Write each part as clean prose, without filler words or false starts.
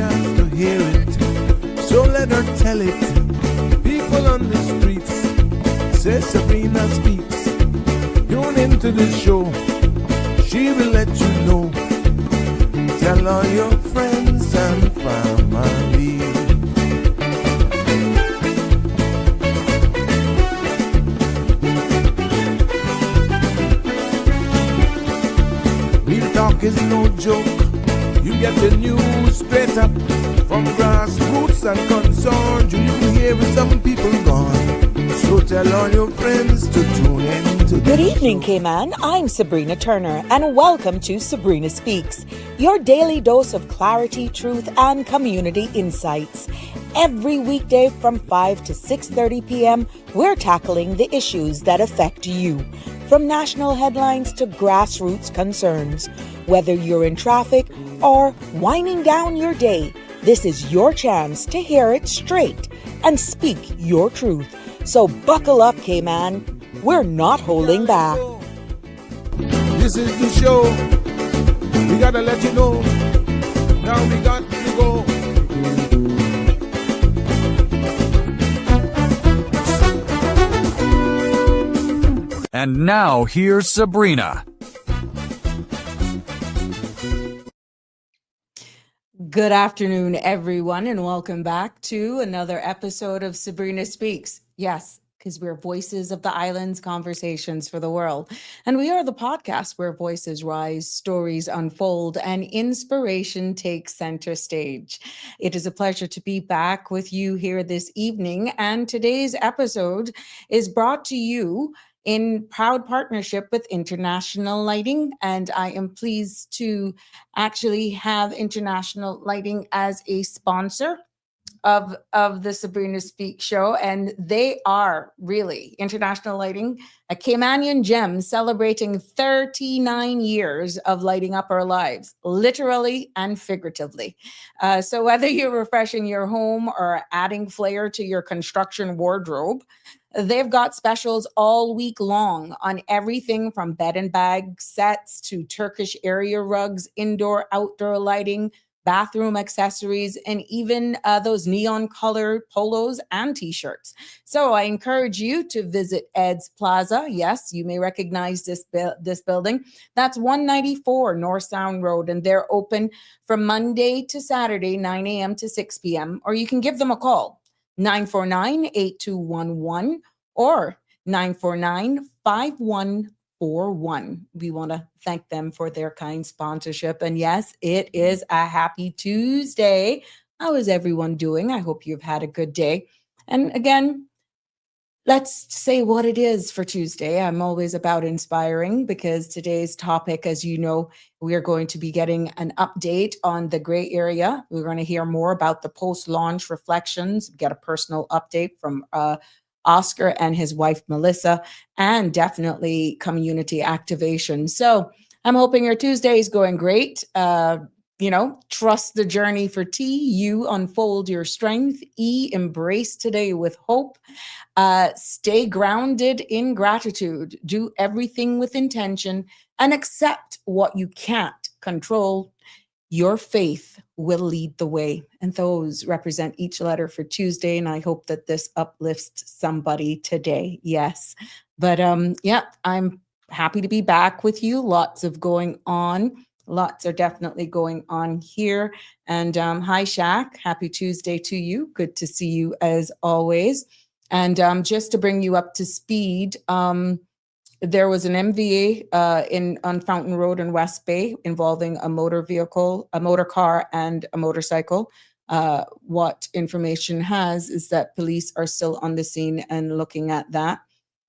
chance to hear it, so let her tell it. People on the streets say Sabrina Speaks. Tune into the show, she will let you know. Tell all your friends and family. Real talk is no joke. You get the news straight up from grassroots and concerns. You hear with some people gone. So tell all your friends to tune in to Good evening, Cayman. I'm Sabrina Turner, and welcome to Sabrina Speaks, your daily dose of clarity, truth, and community insights. Every weekday from 5 to 6:30 p.m., we're tackling the issues that affect you. From national headlines to grassroots concerns. Whether you're in traffic or winding down your day, this is your chance to hear it straight and speak your truth. So buckle up, Cayman. We're not holding back. This is the show. We gotta let you know. Now we got to go. And now here's Sabrina. Good afternoon, everyone, and welcome back to another episode of Sabrina Speaks. Yes, because we're voices of the islands, conversations for the world. And we are the podcast where voices rise, stories unfold, and inspiration takes center stage. It is a pleasure to be back with you here this evening. And today's episode is brought to you in proud partnership with International Lighting. And I am pleased to actually have International Lighting as a sponsor of the Sabrina Speak show. And they are really International Lighting, a Caymanian gem celebrating 39 years of lighting up our lives, literally and figuratively. So whether you're refreshing your home or adding flair to your construction wardrobe, they've got specials all week long on everything from bed and bag sets to Turkish area rugs, indoor, outdoor lighting, bathroom accessories, and even those neon colored polos and t-shirts. So I encourage you to visit Ed's Plaza. Yes, you may recognize this building. That's 194 North Sound Road, and they're open from Monday to Saturday, 9 a.m. to 6 p.m. Or you can give them a call, 949-8211 or 949-5141. We want to thank them for their kind sponsorship. And yes, it is a happy Tuesday. How is everyone doing? I hope you've had a good day. And again, let's say what it is for Tuesday. I'm always about inspiring because today's topic, as you know, we are going to be getting an update on the gray area. We're going to hear more about the post-launch reflections, get a personal update from Oscar and his wife, Melissa, and definitely community activation. So I'm hoping your Tuesday is going great. Trust the journey for T. U, unfold your strength. E, embrace today with hope. Stay grounded in gratitude. Do everything with intention and accept what you can't control. Your faith will lead the way. And those represent each letter for Tuesday. And I hope that this uplifts somebody today. Yes. But I'm happy to be back with you. Lots of going on. Lots are definitely going on here. And hi, Shaq. Happy Tuesday to you. Good to see you as always. And just to bring you up to speed, there was an MVA on Fountain Road in West Bay involving a motor vehicle, a motor car, and a motorcycle. What information has is that police are still on the scene and looking at that.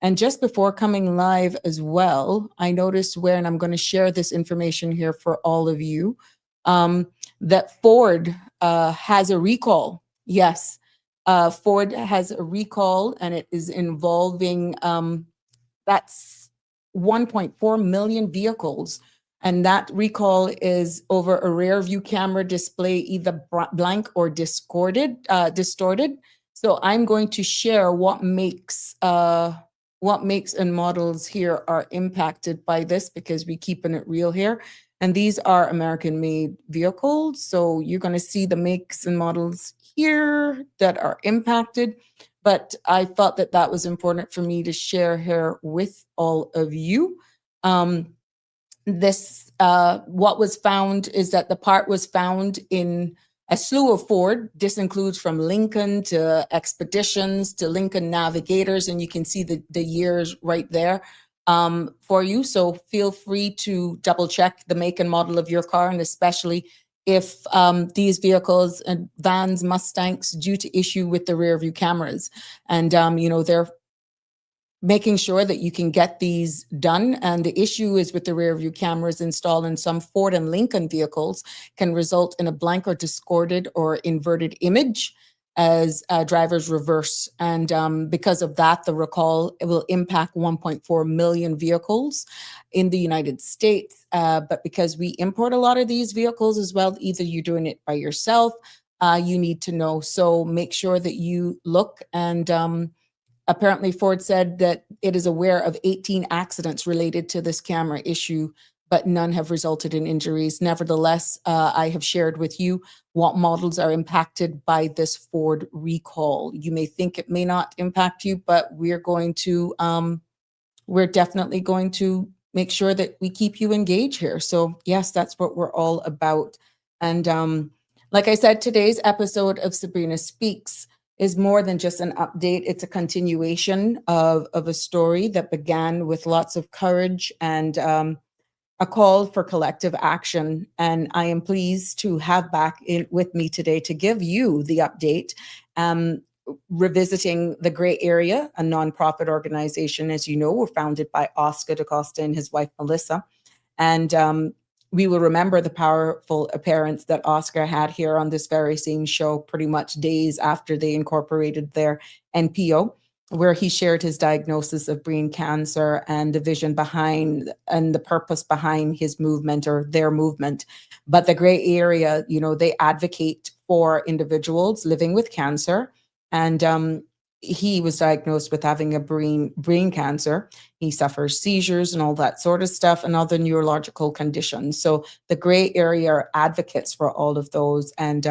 And just before coming live as well, I noticed and I'm going to share this information here for all of you, that Ford has a recall. Yes, Ford has a recall, and it is involving that's 1.4 million vehicles. And that recall is over a rear view camera display, either blank or distorted. So I'm going to share what makes and models here are impacted by this, because we're keeping it real here. And these are American-made vehicles. So you're going to see the makes and models here that are impacted. But I thought that that was important for me to share here with all of you. What was found is that the part was found in a slew of Ford. This includes from Lincoln to Expeditions to Lincoln Navigators, and you can see the years right there for you. So feel free to double check the make and model of your car, and especially if these vehicles and vans, Mustangs, due to issue with the rear view cameras. And, they're making sure that you can get these done. And the issue is with the rear view cameras installed in some Ford and Lincoln vehicles can result in a blank or distorted or inverted image as drivers reverse. And because of that, the recall will impact 1.4 million vehicles in the United States. But because we import a lot of these vehicles as well, either you're doing it by yourself, you need to know. So make sure that you look. And apparently Ford said that it is aware of 18 accidents related to this camera issue, but none have resulted in injuries. Nevertheless, I have shared with you what models are impacted by this Ford recall. You may think it may not impact you, but we're definitely going to make sure that we keep you engaged here. So yes, that's what we're all about. And like I said, today's episode of Sabrina Speaks is more than just an update. It's a continuation of a story that began with lots of courage and a call for collective action. And I am pleased to have back with me today to give you the update, revisiting the Gray Area, a nonprofit organization, as you know, were founded by Oscar DaCosta and his wife, Melissa. And we will remember the powerful appearance that Oscar had here on this very same show, pretty much days after they incorporated their NPO, where he shared his diagnosis of brain cancer and the vision behind and the purpose behind his movement or their movement. But the Gray Area, they advocate for individuals living with cancer. And he was diagnosed with having a brain cancer. He suffers seizures and all that sort of stuff and other neurological conditions. So the Gray Area are advocates for all of those and,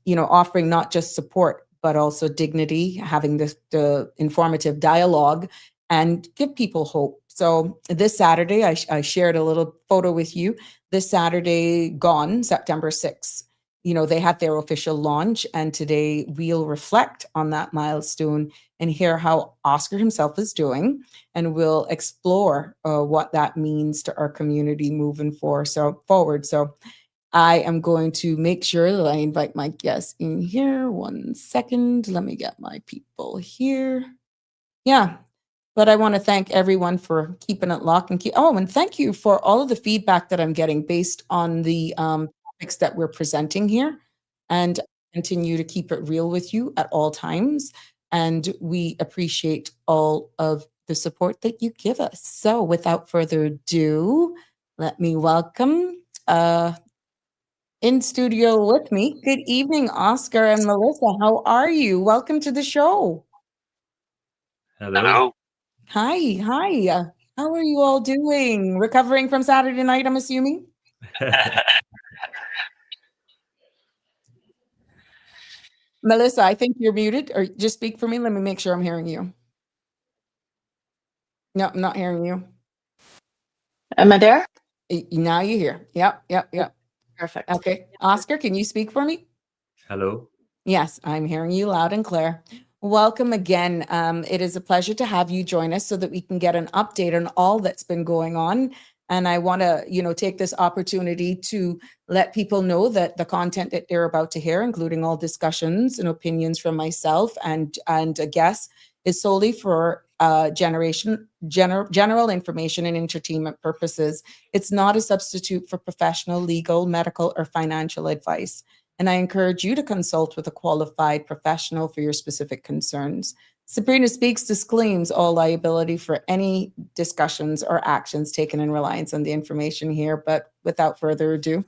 offering not just support, but also dignity, having the informative dialogue and give people hope. So this Saturday, I shared a little photo with you. This Saturday gone, September 6th, they had their official launch, and today we'll reflect on that milestone and hear how Oscar himself is doing, and we'll explore what that means to our community moving forward. So I am going to make sure that I invite my guests in here. 1 second. Let me get my people here. Yeah. But I want to thank everyone for keeping it locked and thank you for all of the feedback that I'm getting based on the topics that we're presenting here, and continue to keep it real with you at all times. And we appreciate all of the support that you give us. So without further ado, let me welcome in studio with me. Good evening, Oscar and Melissa. How are you? Welcome to the show. Hello. Hi. How are you all doing? Recovering from Saturday night, I'm assuming? Melissa, I think you're muted, or just speak for me. Let me make sure I'm hearing you. No, I'm not hearing you. Am I there? Now you're here. Yep. Perfect. Okay. Oscar, can you speak for me? Hello. Yes, I'm hearing you loud and clear. Welcome again. It is a pleasure to have you join us so that we can get an update on all that's been going on. And I want to, take this opportunity to let people know that the content that they're about to hear, including all discussions and opinions from myself and a guest, is solely for general information and entertainment purposes. It's not a substitute for professional, legal, medical, or financial advice. And I encourage you to consult with a qualified professional for your specific concerns. Sabrina Speaks disclaims all liability for any discussions or actions taken in reliance on the information here. But without further ado,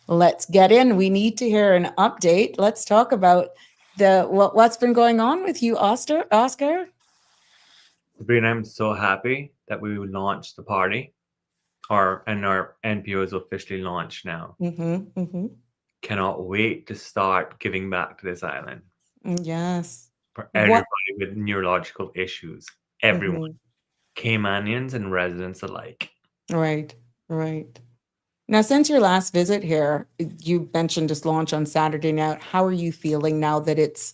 let's get in. We need to hear an update. Let's talk about what's been going on with you, Oscar. Sabrina, I'm so happy that we launched the party our NPO is officially launched now. Cannot wait to start giving back to this island Yes. for What? everybody with neurological issues. Everyone, Mhm. Caymanians and residents alike. Right. Right. Now, since your last visit here, you mentioned this launch on Saturday night. How are you feeling now that it's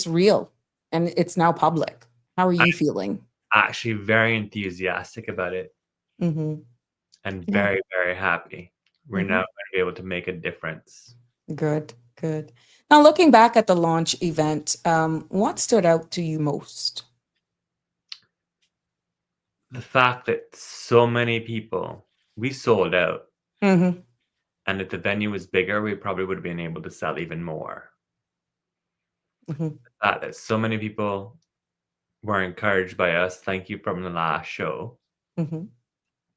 real and it's now public? How are you feeling? Actually, very enthusiastic about it Mm-hmm. and Yeah. very, very happy. We're Mhm. now going to be able to make a difference. Good. Good. Now, looking back at the launch event, what stood out to you most? The fact that so many people, we sold out, Mm-hmm. and if the venue was bigger, we probably would have been able to sell even more. Mm-hmm. The fact that so many people were encouraged by us, thank you from the last show, Mm-hmm.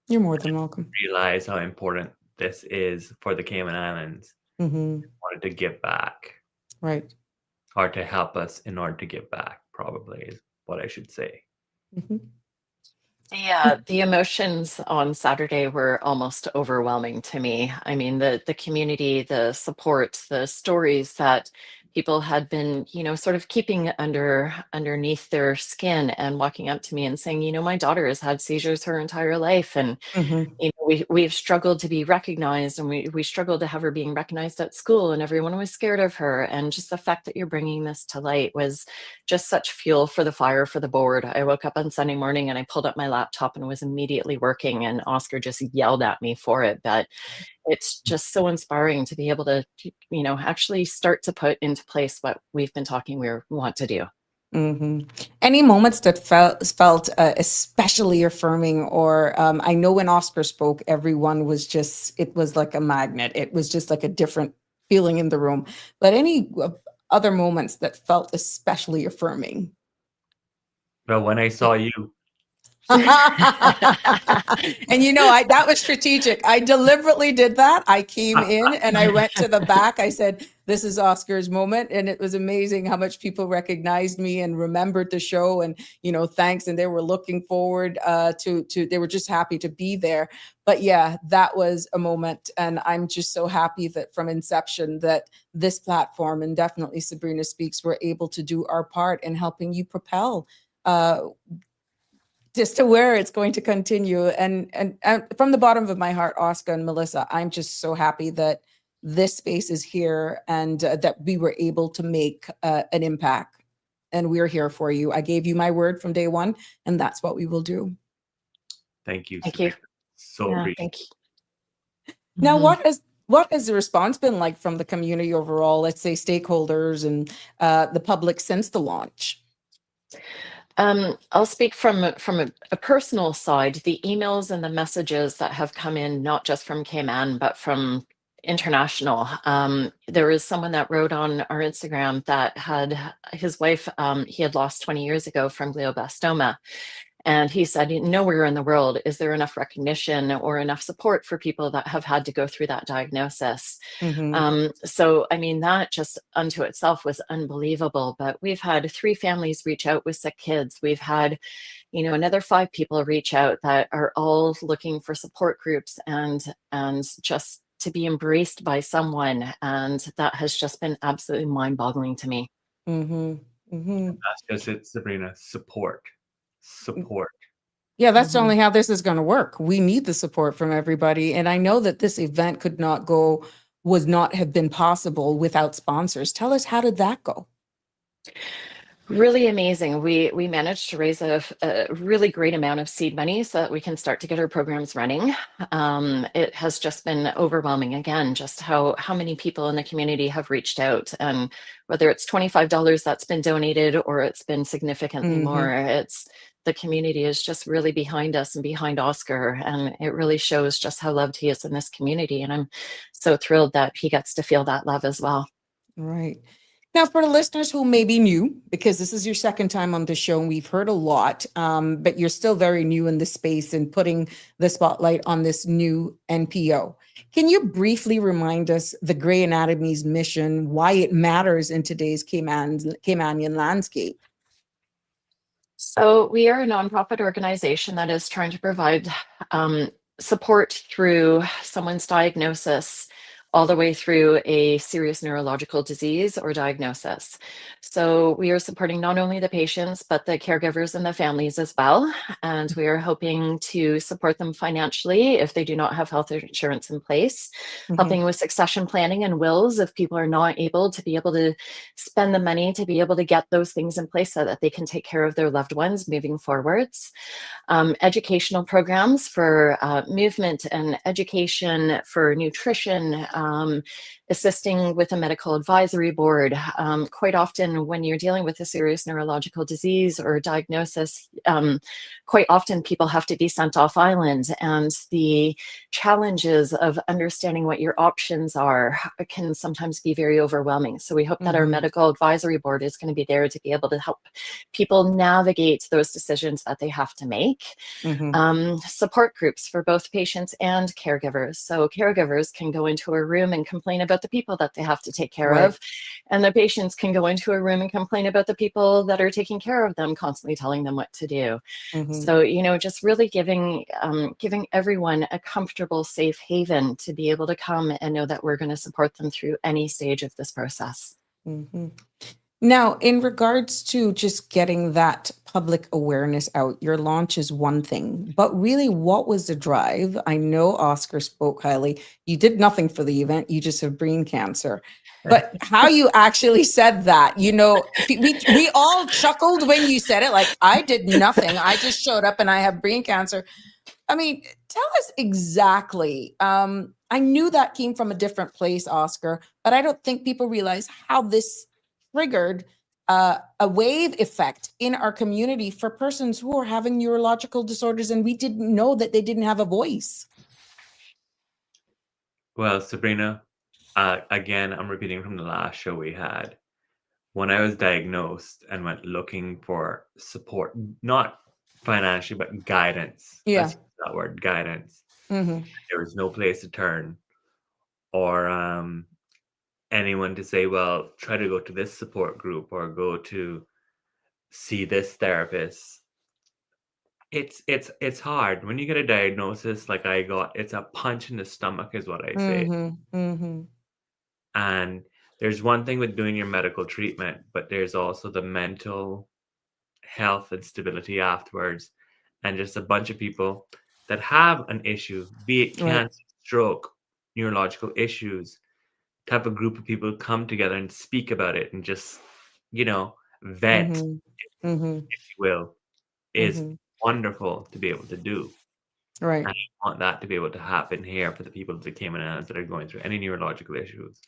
You're more than welcome. realize how important this is for the Cayman Islands. Mm-hmm. Wanted to give back, Right. or to help us in order to give back, probably is what I should say. Mm-hmm. Yeah, the emotions on Saturday were almost overwhelming to me. I mean, the community, the support, the stories that people had been, sort of keeping underneath their skin and walking up to me and saying, my daughter has had seizures her entire life, and Mm-hmm. we've struggled to be recognized, and we struggled to have her being recognized at school, and everyone was scared of her. And just the fact that you're bringing this to light was just such fuel for the fire for the board. I woke up on Sunday morning and I pulled up my laptop and was immediately working, and Oscar just yelled at me for it. But it's just so inspiring to be able to, actually start to put into place what we've been talking we want to do. Mm-hmm. Any moments that felt especially affirming, or I know when Oscar spoke, everyone was it was like a magnet. It was just like a different feeling in the room. But any other moments that felt especially affirming? But when I saw you, And that was strategic. I deliberately did that. I came in and I went to the back. I said, "This is Oscar's moment," and it was amazing how much people recognized me and remembered the show. And thanks. And they were looking forward to. They were just happy to be there. But yeah, that was a moment, and I'm just so happy that from inception that this platform, and definitely Sabrina Speaks, were able to do our part in helping you propel. Just to where it's going to continue. And from the bottom of my heart, Oscar and Melissa, I'm just so happy that this space is here, and that we were able to make an impact. And we're here for you. I gave you my word from day one, and that's what we will do. thank you. Thank you. So Yeah, appreciate thank you. Now, Mhm. what has the response been like from the community overall, let's say stakeholders and the public since the launch? I'll speak from a personal side. The emails and the messages that have come in, not just from Cayman, but from international. There was someone that wrote on our Instagram that had his wife, he had lost 20 years ago from glioblastoma. And he said, nowhere in the world is there enough recognition or enough support for people that have had to go through that diagnosis. Mm-hmm. So, I mean, that just unto itself was unbelievable. But we've had 3 families reach out with sick kids. We've had, another 5 people reach out that are all looking for support groups and just to be embraced by someone. And that has just been absolutely mind-boggling to me. Mm-hmm. Mm-hmm. That's just it, Sabrina. Support. Yeah, that's Mhm. only how this is going to work. We need the support from everybody. And I know that this event would not have been possible without sponsors. Tell us, how did that go? Really amazing. We managed to raise a really great amount of seed money so that we can start to get our programs running. It has just been overwhelming, again, just how many people in the community have reached out, and whether it's $25 that's been donated or it's been significantly more, it's the community is just really behind us and behind Oscar, and it really shows just how loved he is in this community. And I'm so thrilled that he gets to feel that love as well. Right. Now, for the listeners who may be new, because this is your second time on the show, and we've heard a lot, but you're still very new in the space and putting the spotlight on this new NPO. Can you briefly remind us the Grey Anatomy's mission, why it matters in today's Caymanian landscape? So we are a nonprofit organization that is trying to provide support through someone's diagnosis all the way through a serious neurological disease or diagnosis. So we are supporting not only the patients, but the caregivers and the families as well. And we are hoping to support them financially if they do not have health insurance in place, helping with succession planning and wills if people are not able to spend the money to be able to get those things in place so that they can take care of their loved ones moving forwards. Educational programs for movement and education, for nutrition, assisting with a medical advisory board. Quite often when you're dealing with a serious neurological disease or diagnosis, quite often people have to be sent off island, and the challenges of understanding what your options are can sometimes be very overwhelming. So we hope that our medical advisory board is going to be there to be able to help people navigate those decisions that they have to make. Support groups for both patients and caregivers. So caregivers can go into a room and complain about the people that they have to take care of, and the patients can go into a room and complain about the people that are taking care of them, constantly telling them what to do. So, you know, just really giving everyone a comfortable, safe haven to be able to come and know that we're going to support them through any stage of this process. Now, in regards to just getting that public awareness out, your launch is one thing, but really, what was the drive? I know Oscar spoke highly. You did nothing for the event. You just have brain cancer. But how you actually said that, you know, we all chuckled when you said it, like, I did nothing. I just showed up and I have brain cancer. I mean, tell us exactly. I knew that came from a different place, Oscar, but I don't think people realize how this triggered a wave effect in our community for persons who are having neurological disorders, and we didn't know that they didn't have a voice. Well, Sabrina, again, I'm repeating from the last show we had. When I was diagnosed and went looking for support, not financially, but guidance. Yeah. Let's use that word, guidance. There was no place to turn, or anyone to say, well, try to go to this support group or go to see this therapist. It's hard when you get a diagnosis like I got. It's a punch in the stomach is what I say. And there's one thing with doing your medical treatment, but there's also the mental health and stability afterwards, and just a bunch of people that have an issue, be it cancer, stroke, neurological issues, type of group of people come together and speak about it and just, you know, vent, if you will, is wonderful to be able to do. Right. And I want that to be able to happen here for the people of the Cayman Islands that are going through any neurological issues.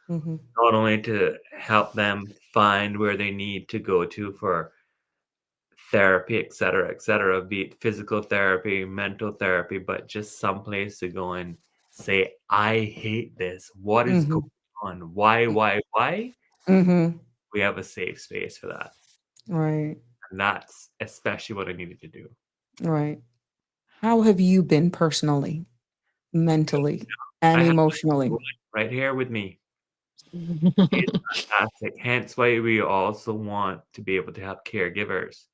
Not only to help them find where they need to go to for therapy, et cetera, be it physical therapy, mental therapy, but just someplace to go and say, I hate this. What is going on? Why? We have a safe space for that. Right. And that's especially what I needed to do. Right. How have you been personally, mentally, and emotionally? Right here with me. It's fantastic. Hence why we also want to be able to help caregivers.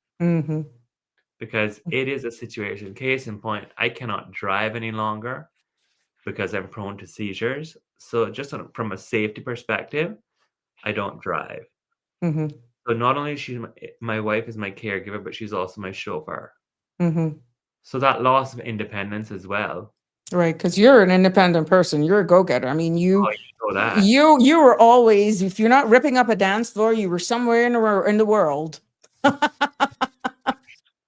Because it is a situation. Case in point, I cannot drive any longer because I'm prone to seizures. So just from a safety perspective, I don't drive. So not only is my wife is my caregiver, but she's also my chauffeur. So that loss of independence as well. Right, because you're an independent person. You're a go-getter. I mean, you know that. You were always, if you're not ripping up a dance floor, you were somewhere in the world.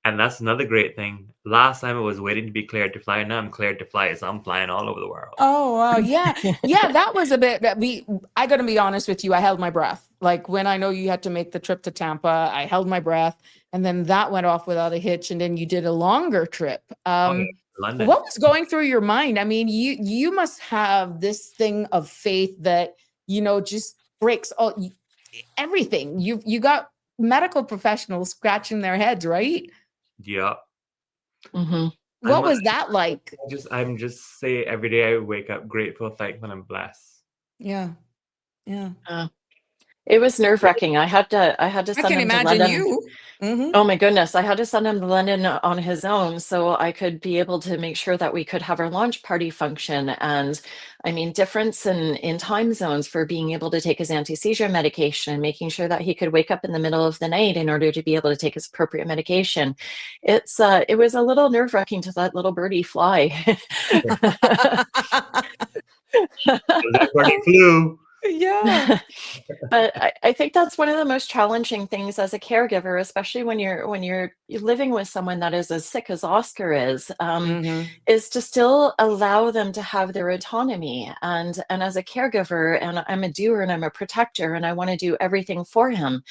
And that's another great thing. Last time I was waiting to be cleared to fly. Now I'm cleared to fly, so I'm flying all over the world. Oh, wow. Yeah. Yeah, that was a bit that I got to be honest with you. I held my breath. Like when I know you had to make the trip to Tampa, I held my breath, and then that went off without a hitch. And then you did a longer trip. London. What was going through your mind? I mean, you must have this thing of faith that, you know, just breaks everything. You got medical professionals scratching their heads, right? Yeah. What was that like? I'm just say every day I wake up grateful, thankful, and blessed. Yeah. It was nerve-wracking. I had to I send can him to imagine London. you. Mhm. Oh my goodness, I had to send him to London on his own so I could be able to make sure that we could have our launch party function. And I mean, difference in time zones for being able to take his anti-seizure medication, making sure that he could wake up in the middle of the night in order to be able to take his appropriate medication. It was a little nerve-wracking to let little birdie fly. That birdie flew. Yeah. But I think that's one of the most challenging things as a caregiver, especially when you're living with someone that is as sick as Oscar Mhm. is to still allow them to have their autonomy. And as a caregiver, and I'm a doer and I'm a protector, and I want to do everything for him.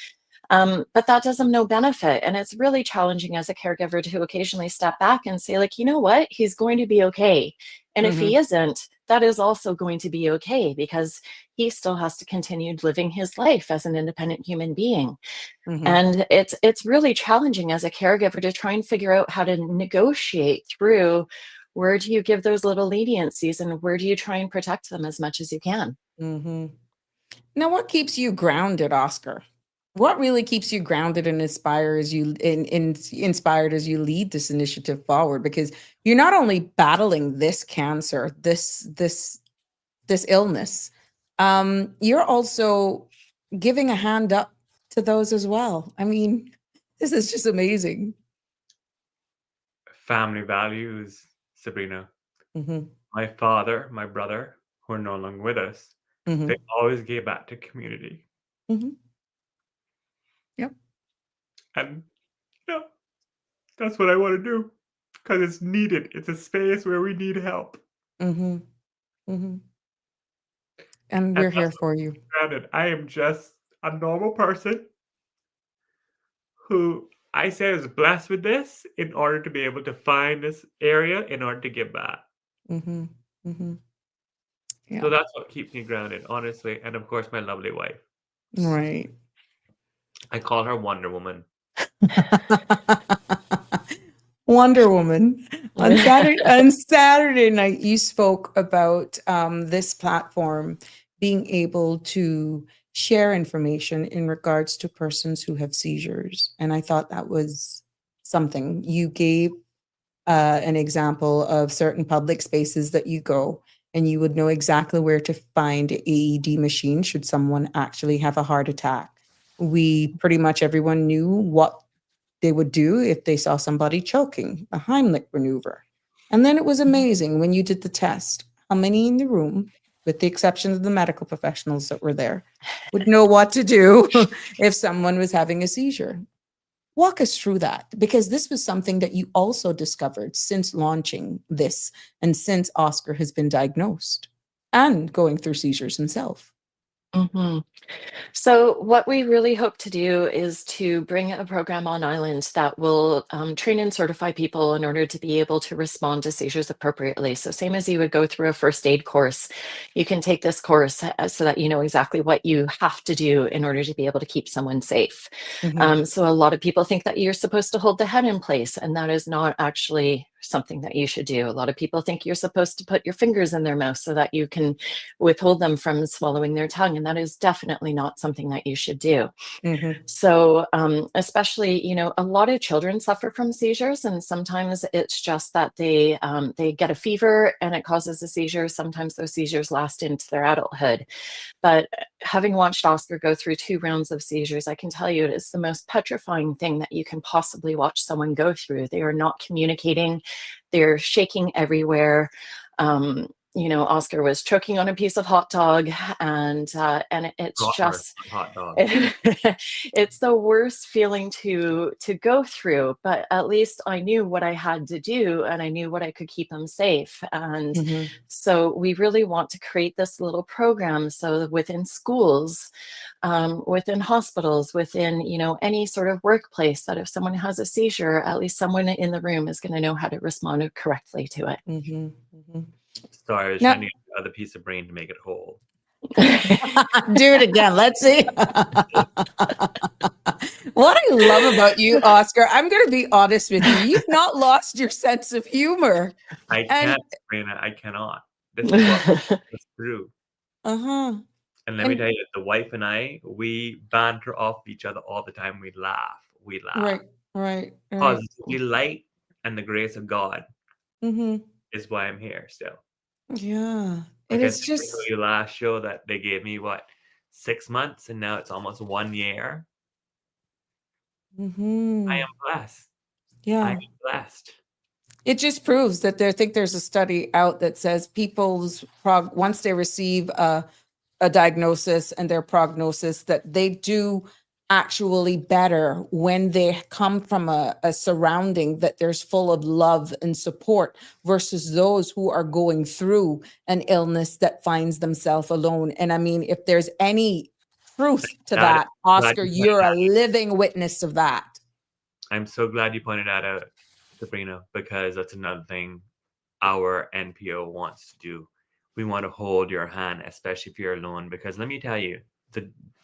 But that does him no benefit. And it's really challenging as a caregiver to occasionally step back and say, like, you know what, he's going to be okay. And if he Mhm. isn't, that is also going to be okay because he still has to continue living his life as an independent human being. Mhm. And it's really challenging as a caregiver to try and figure out how to negotiate through where do you give those little leniencies and where do you try and protect them as much as you can. Mhm. Now, what keeps you grounded, Oscar? What really keeps you grounded and inspired as you lead this initiative forward? Because you're not only battling this cancer, this illness, you're also giving a hand up to those as well. I mean, this is just amazing. Family values, Sabrina. Hmm. My father, my brother, who are no longer with us, they Hmm. always gave back to community. Hmm. Yep. And yeah, that's what I want to do because it's needed. It's a space where we need help. Hmm. Hmm. And And we're that's here for you. grounded. I am just a normal person who I say is blessed with this in order to be able to find this area in order to give back. Hmm. Hmm. So Yeah. that's what keeps me grounded, honestly. And of course, my lovely wife. Right. I call her Wonder Woman. Wonder Woman. On Saturday night, you spoke about this platform being able to share information in regards to persons who have seizures, and I thought that was something. You gave an example of certain public spaces that you go, and you would know exactly where to find an AED machine should someone actually have a heart attack. We pretty much everyone knew what they would do if they saw somebody choking, a Heimlich maneuver. And then it was amazing when you did the test, how many in the room, with the exception of the medical professionals that were there, would know what to do if someone was having a seizure. Walk us through that, because this was something that you also discovered since launching this and since Oscar has been diagnosed and going through seizures himself. Mhm. So, what we really hope to do is to bring a program on island that will train and certify people in order to be able to respond to seizures appropriately. So, same as you would go through a first aid course, you can take this course so that you know exactly what you have to do in order to be able to keep someone safe. Mhm. So, a lot of people think that you're supposed to hold the head in place, and that is not actually something that you should do. A lot of people think you're supposed to put your fingers in their mouth so that you can withhold them from swallowing their tongue, and that is definitely not something that you should do. Mhm. So, especially, you know, a lot of children suffer from seizures, and sometimes it's just that they get a fever and it causes a seizure. Sometimes those seizures last into their adulthood. But having watched Oscar go through 2 rounds of seizures, I can tell you it is the most petrifying thing that you can possibly watch someone go through. They are not communicating, they're shaking everywhere. You know, Oscar was choking on a piece of hot dog, and it's Bratwurst just on hot dog. it's the worst feeling to go through, but at least I knew what I had to do and I knew what I could keep them safe. And Mhm. so we really want to create this little program so that within schools, within hospitals, within, you know, any sort of workplace, that if someone has a seizure, at least someone in the room is going to know how to respond correctly to it. Mhm. Mhm. Sorry, I was Now, trying to get the other piece of brain to make it whole. do it again. Let's see. What I love about you, Oscar, I'm going to be honest with you. You've not lost your sense of humor. I And can't, Sabrina. I cannot. This is what it's through. uh-huh. And let me And tell you, the wife and I, we banter off each other all the time. We laugh. We laugh. right. Positively light and the grace of God Mm-hmm. is why I'm here still. Yeah. And Like I it's said to just, you last show that they gave me, what, 6 months, and now it's almost 1 year. I mm-hmm. am blessed. I am Yeah. blessed. It just proves that I think there's a study out that says people's once they receive a diagnosis and their prognosis, that they do actually better when they come from a surrounding that there's full of love and support versus those who are going through an illness that finds themselves alone. And I mean, if there's any truth to That, that, glad Oscar, you pointed you're a that. living witness of that. I'm so glad you pointed that out, Sabrina, because that's another thing our NPO wants to do. We want to hold your hand, especially if you're alone, because let me tell you,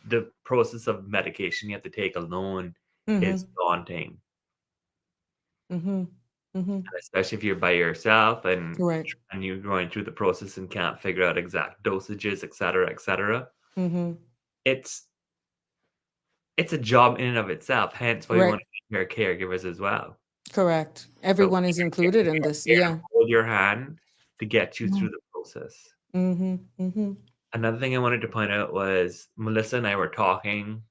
the process of medication you have to take alone is daunting. Mm-hmm. Mm-hmm. And especially if you're by yourself and Correct. you're going through the process and can't figure out exact dosages, et cetera, et cetera. Mm-hmm. It's a job in and of itself. Hence why we Right. want to take care of caregivers as well. Correct. So Everyone is included in we are this. here to Yeah. hold your hand to get you Mm-hmm. through the process. Mm-hmm. Another thing I wanted to point out was Melissa and I were talking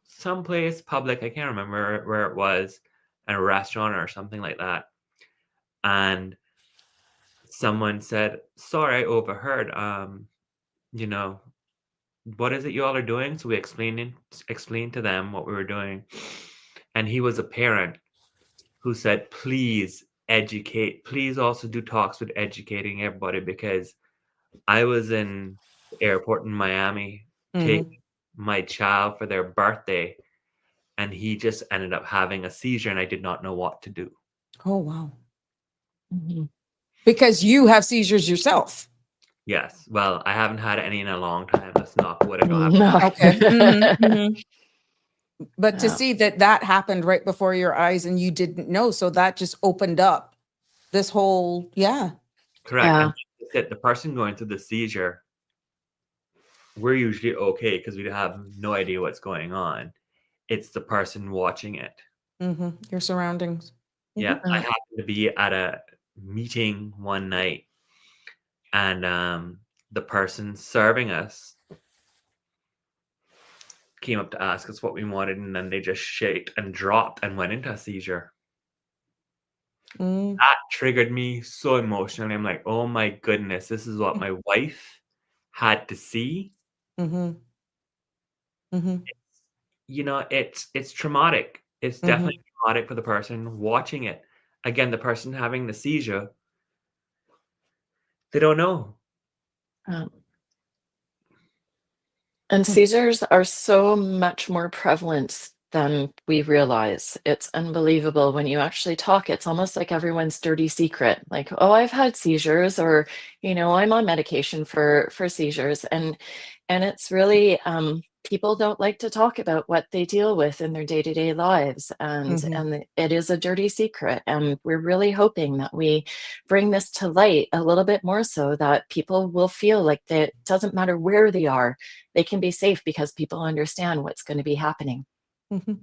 someplace public. I can't remember where it was, in a restaurant or something like that. And someone said, "Sorry, I overheard. You know, what is it you all are doing?" So we explained to them what we were doing. And he was a parent who said, "Please educate. Please also do talks with educating everybody, because I was in the airport in Miami taking Mm-hmm. my child for their birthday, and he just ended up having a seizure, and I did not know what to do." Oh, wow. Mhm. Because you have seizures yourself. Yes. Well, I haven't had any in a long time. Let's knock wood. I don't have. No. Okay. Mm-hmm. But to Yeah. see that happened right before your eyes and you didn't know, so that just opened up this whole, yeah. Correct. Yeah. And like I said, the person going through the seizure, we're usually okay because we have no idea what's going on. It's the person watching it. Mm-hmm. Your surroundings. Yeah, Mm-hmm. I Uh, happened to be at a meeting one night, and the person serving us came up to ask us what we wanted, and then they just shaked and dropped and went into a seizure. Mm-hmm. That triggered me so emotionally. I'm like, oh my goodness, this is what my wife had to see. Mm-hmm. Mm-hmm. It's traumatic. It's Mm-hmm. definitely traumatic for the person watching it. Again, the person having the seizure, they don't know. um, And seizures are so much more prevalent than we realize. It's unbelievable when you actually talk. It's almost like everyone's dirty secret. Like, oh, I've had seizures, or I'm on medication for seizures, and it's really people don't like to talk about what they deal with in their day-to-day lives, and Mm-hmm. and it is a dirty secret. And we're really hoping that we bring this to light a little bit more, so that people will feel like that it doesn't matter where they are, they can be safe because people understand what's going to be happening. Mm-hmm.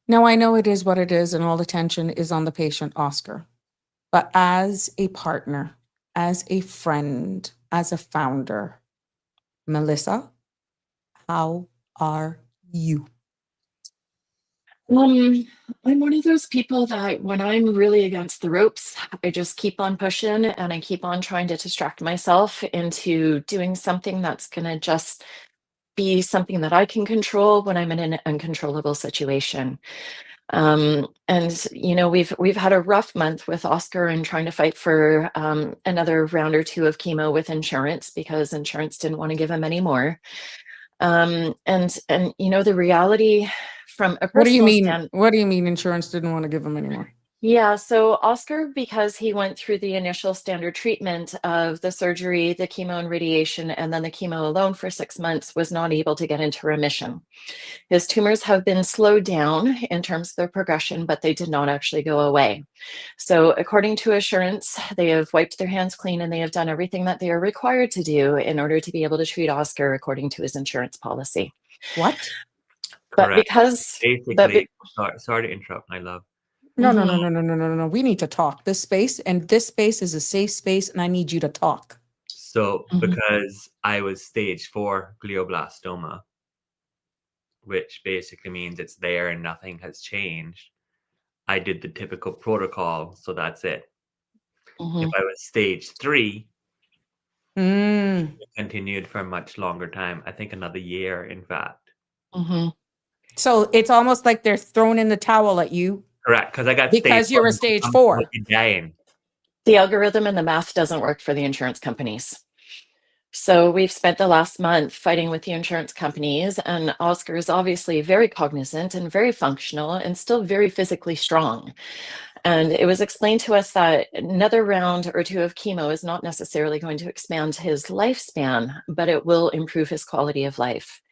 Now, I know it is what it is, and all attention is on the patient, Oscar. But as a partner, as a friend, as a founder, Melissa, how are you? I'm one of those people that when I'm really against the ropes, I just keep on pushing, and I keep on trying to distract myself into doing something that's going to just be something that I can control when I'm in an uncontrollable situation. And we've had a rough month with Oscar and trying to fight for another round or two of chemo with insurance, because insurance didn't want to give him any more. And the reality from a What do you personal mean? stand, What do you mean insurance didn't want to give them anymore? Yeah, so Oscar, because he went through the initial standard treatment of the surgery, the chemo and radiation, and then the chemo alone for 6 months, was not able to get into remission. His tumors have been slowed down in terms of their progression, but they did not actually go away. So, according to assurance, they have wiped their hands clean and they have done everything that they are required to do in order to be able to treat Oscar according to his insurance policy. What? But Correct. because, Basically, sorry to interrupt, my love. No, no, Mhm. no, no, no, no, no, no. We need to talk. This space is a safe space, and I need you to talk. So, Mhm. because I was stage 4 glioblastoma, which basically means it's there and nothing has changed, I did the typical protocol, so that's it. Mhm. If I was stage 3, Mm. it continued for a much longer time. I think another year, in fact. Mhm. So it's almost like they're throwing in the towel at you Correct, because I got stage because 4. you're a stage 4. You're dying. The algorithm and the math doesn't work for the insurance companies. So we've spent the last month fighting with the insurance companies, and Oscar is obviously very cognizant and very functional and still very physically strong. And it was explained to us that another round or two of chemo is not necessarily going to expand his lifespan, but it will improve his quality of life.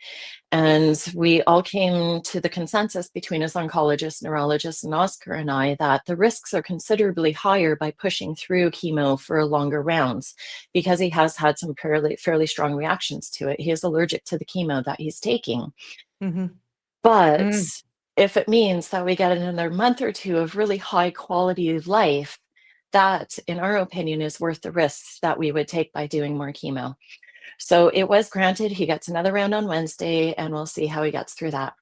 And we all came to the consensus between his oncologist, neurologist, and Oscar and I that the risks are considerably higher by pushing through chemo for longer rounds because he has had some fairly strong reactions to it. He is allergic to the chemo that he's taking. Mm-hmm. But Mm. if it means that we get another month or two of really high quality of life, that, in our opinion, is worth the risks that we would take by doing more chemo. So it was granted. He gets another round on Wednesday, and we'll see how he gets through that.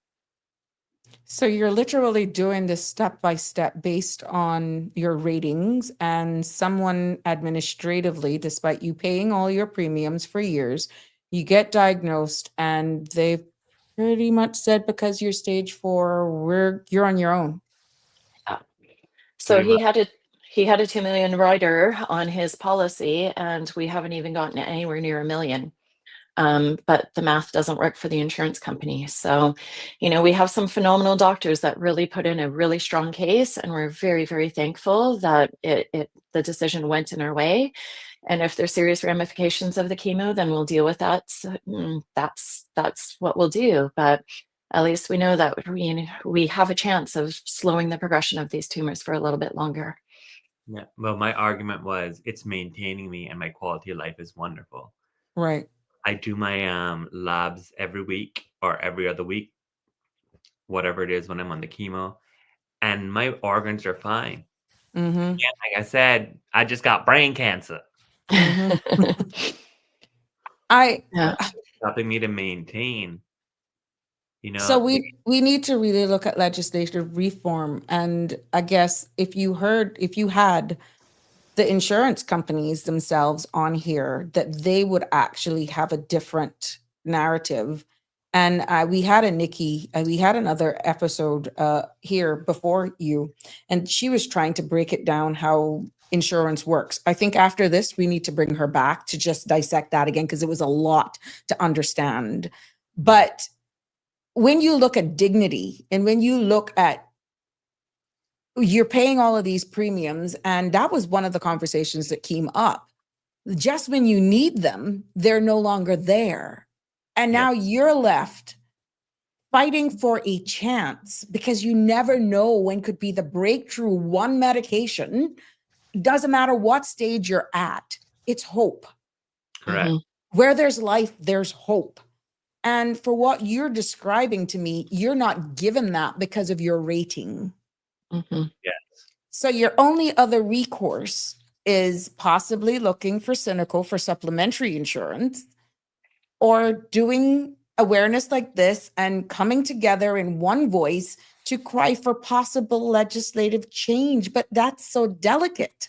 So you're literally doing this step by step based on your ratings, and someone administratively, despite you paying all your premiums for years, you get diagnosed and they've pretty much said because you're stage 4, you're on your own. So Pretty much. he had a 2 million rider on his policy, and we haven't even gotten anywhere near 1 million. But the math doesn't work for the insurance company. So, we have some phenomenal doctors that really put in a really strong case, and we're very, very thankful that the decision went in our way. And if there's serious ramifications of the chemo, then we'll deal with that. So, that's what we'll do. But at least we know that we have a chance of slowing the progression of these tumors for a little bit longer. Yeah. Well, my argument was it's maintaining me and my quality of life is wonderful. Right. I do my labs every week or every other week, whatever it is when I'm on the chemo, and my organs are fine. Mm-hmm. Yeah, like I said, I just got brain cancer. Mm-hmm. Yeah. Stopping me to maintain. So we need to really look at legislative reform. And I guess if you had the insurance companies themselves on here, that they would actually have a different narrative. And we had we had another episode here before you, and she was trying to break it down how insurance works. I think after this, we need to bring her back to just dissect that again, because it was a lot to understand. But when you look at dignity and when you look at you're paying all of these premiums, and that was one of the conversations that came up. Just when you need them, they're no longer there. And now you're left fighting for a chance because you never know when could be the breakthrough. One medication, doesn't matter what stage you're at, it's hope. Correct. Where there's life, there's hope. And for what you're describing to me, you're not given that because of your rating. Yes. So your only other recourse is possibly looking for cynical for supplementary insurance, or doing awareness like this and coming together in one voice to cry for possible legislative change. But that's so delicate.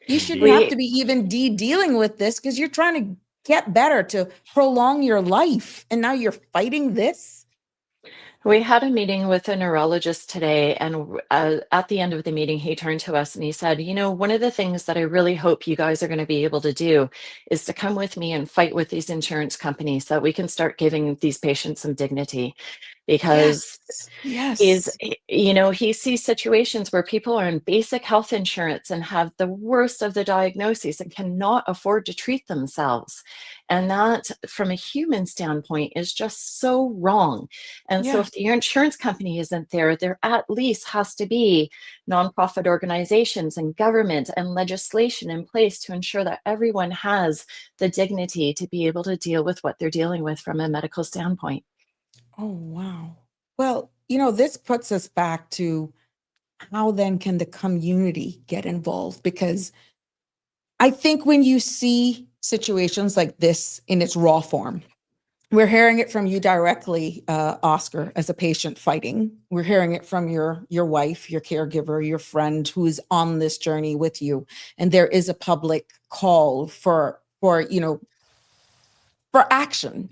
You shouldn't have to be even dealing with this because you're trying to get better, to prolong your life. And now you're fighting this. We had a meeting with a neurologist today, and at the end of the meeting, he turned to us and he said, one of the things that I really hope you guys are going to be able to do is to come with me and fight with these insurance companies so that we can start giving these patients some dignity. because Yes. he sees situations where people are in basic health insurance and have the worst of the diagnoses and cannot afford to treat themselves. And that, from a human standpoint, is just so wrong. And so Yeah. if the insurance company isn't there, there at least has to be nonprofit organizations and government and legislation in place to ensure that everyone has the dignity to be able to deal with what they're dealing with from a medical standpoint. Oh, wow. Well, this puts us back to how then can the community get involved? Because I think when you see situations like this in its raw form, we're hearing it from you directly, Oscar, as a patient fighting. We're hearing it from your wife, your caregiver, your friend who is on this journey with you. And there is a public call for action.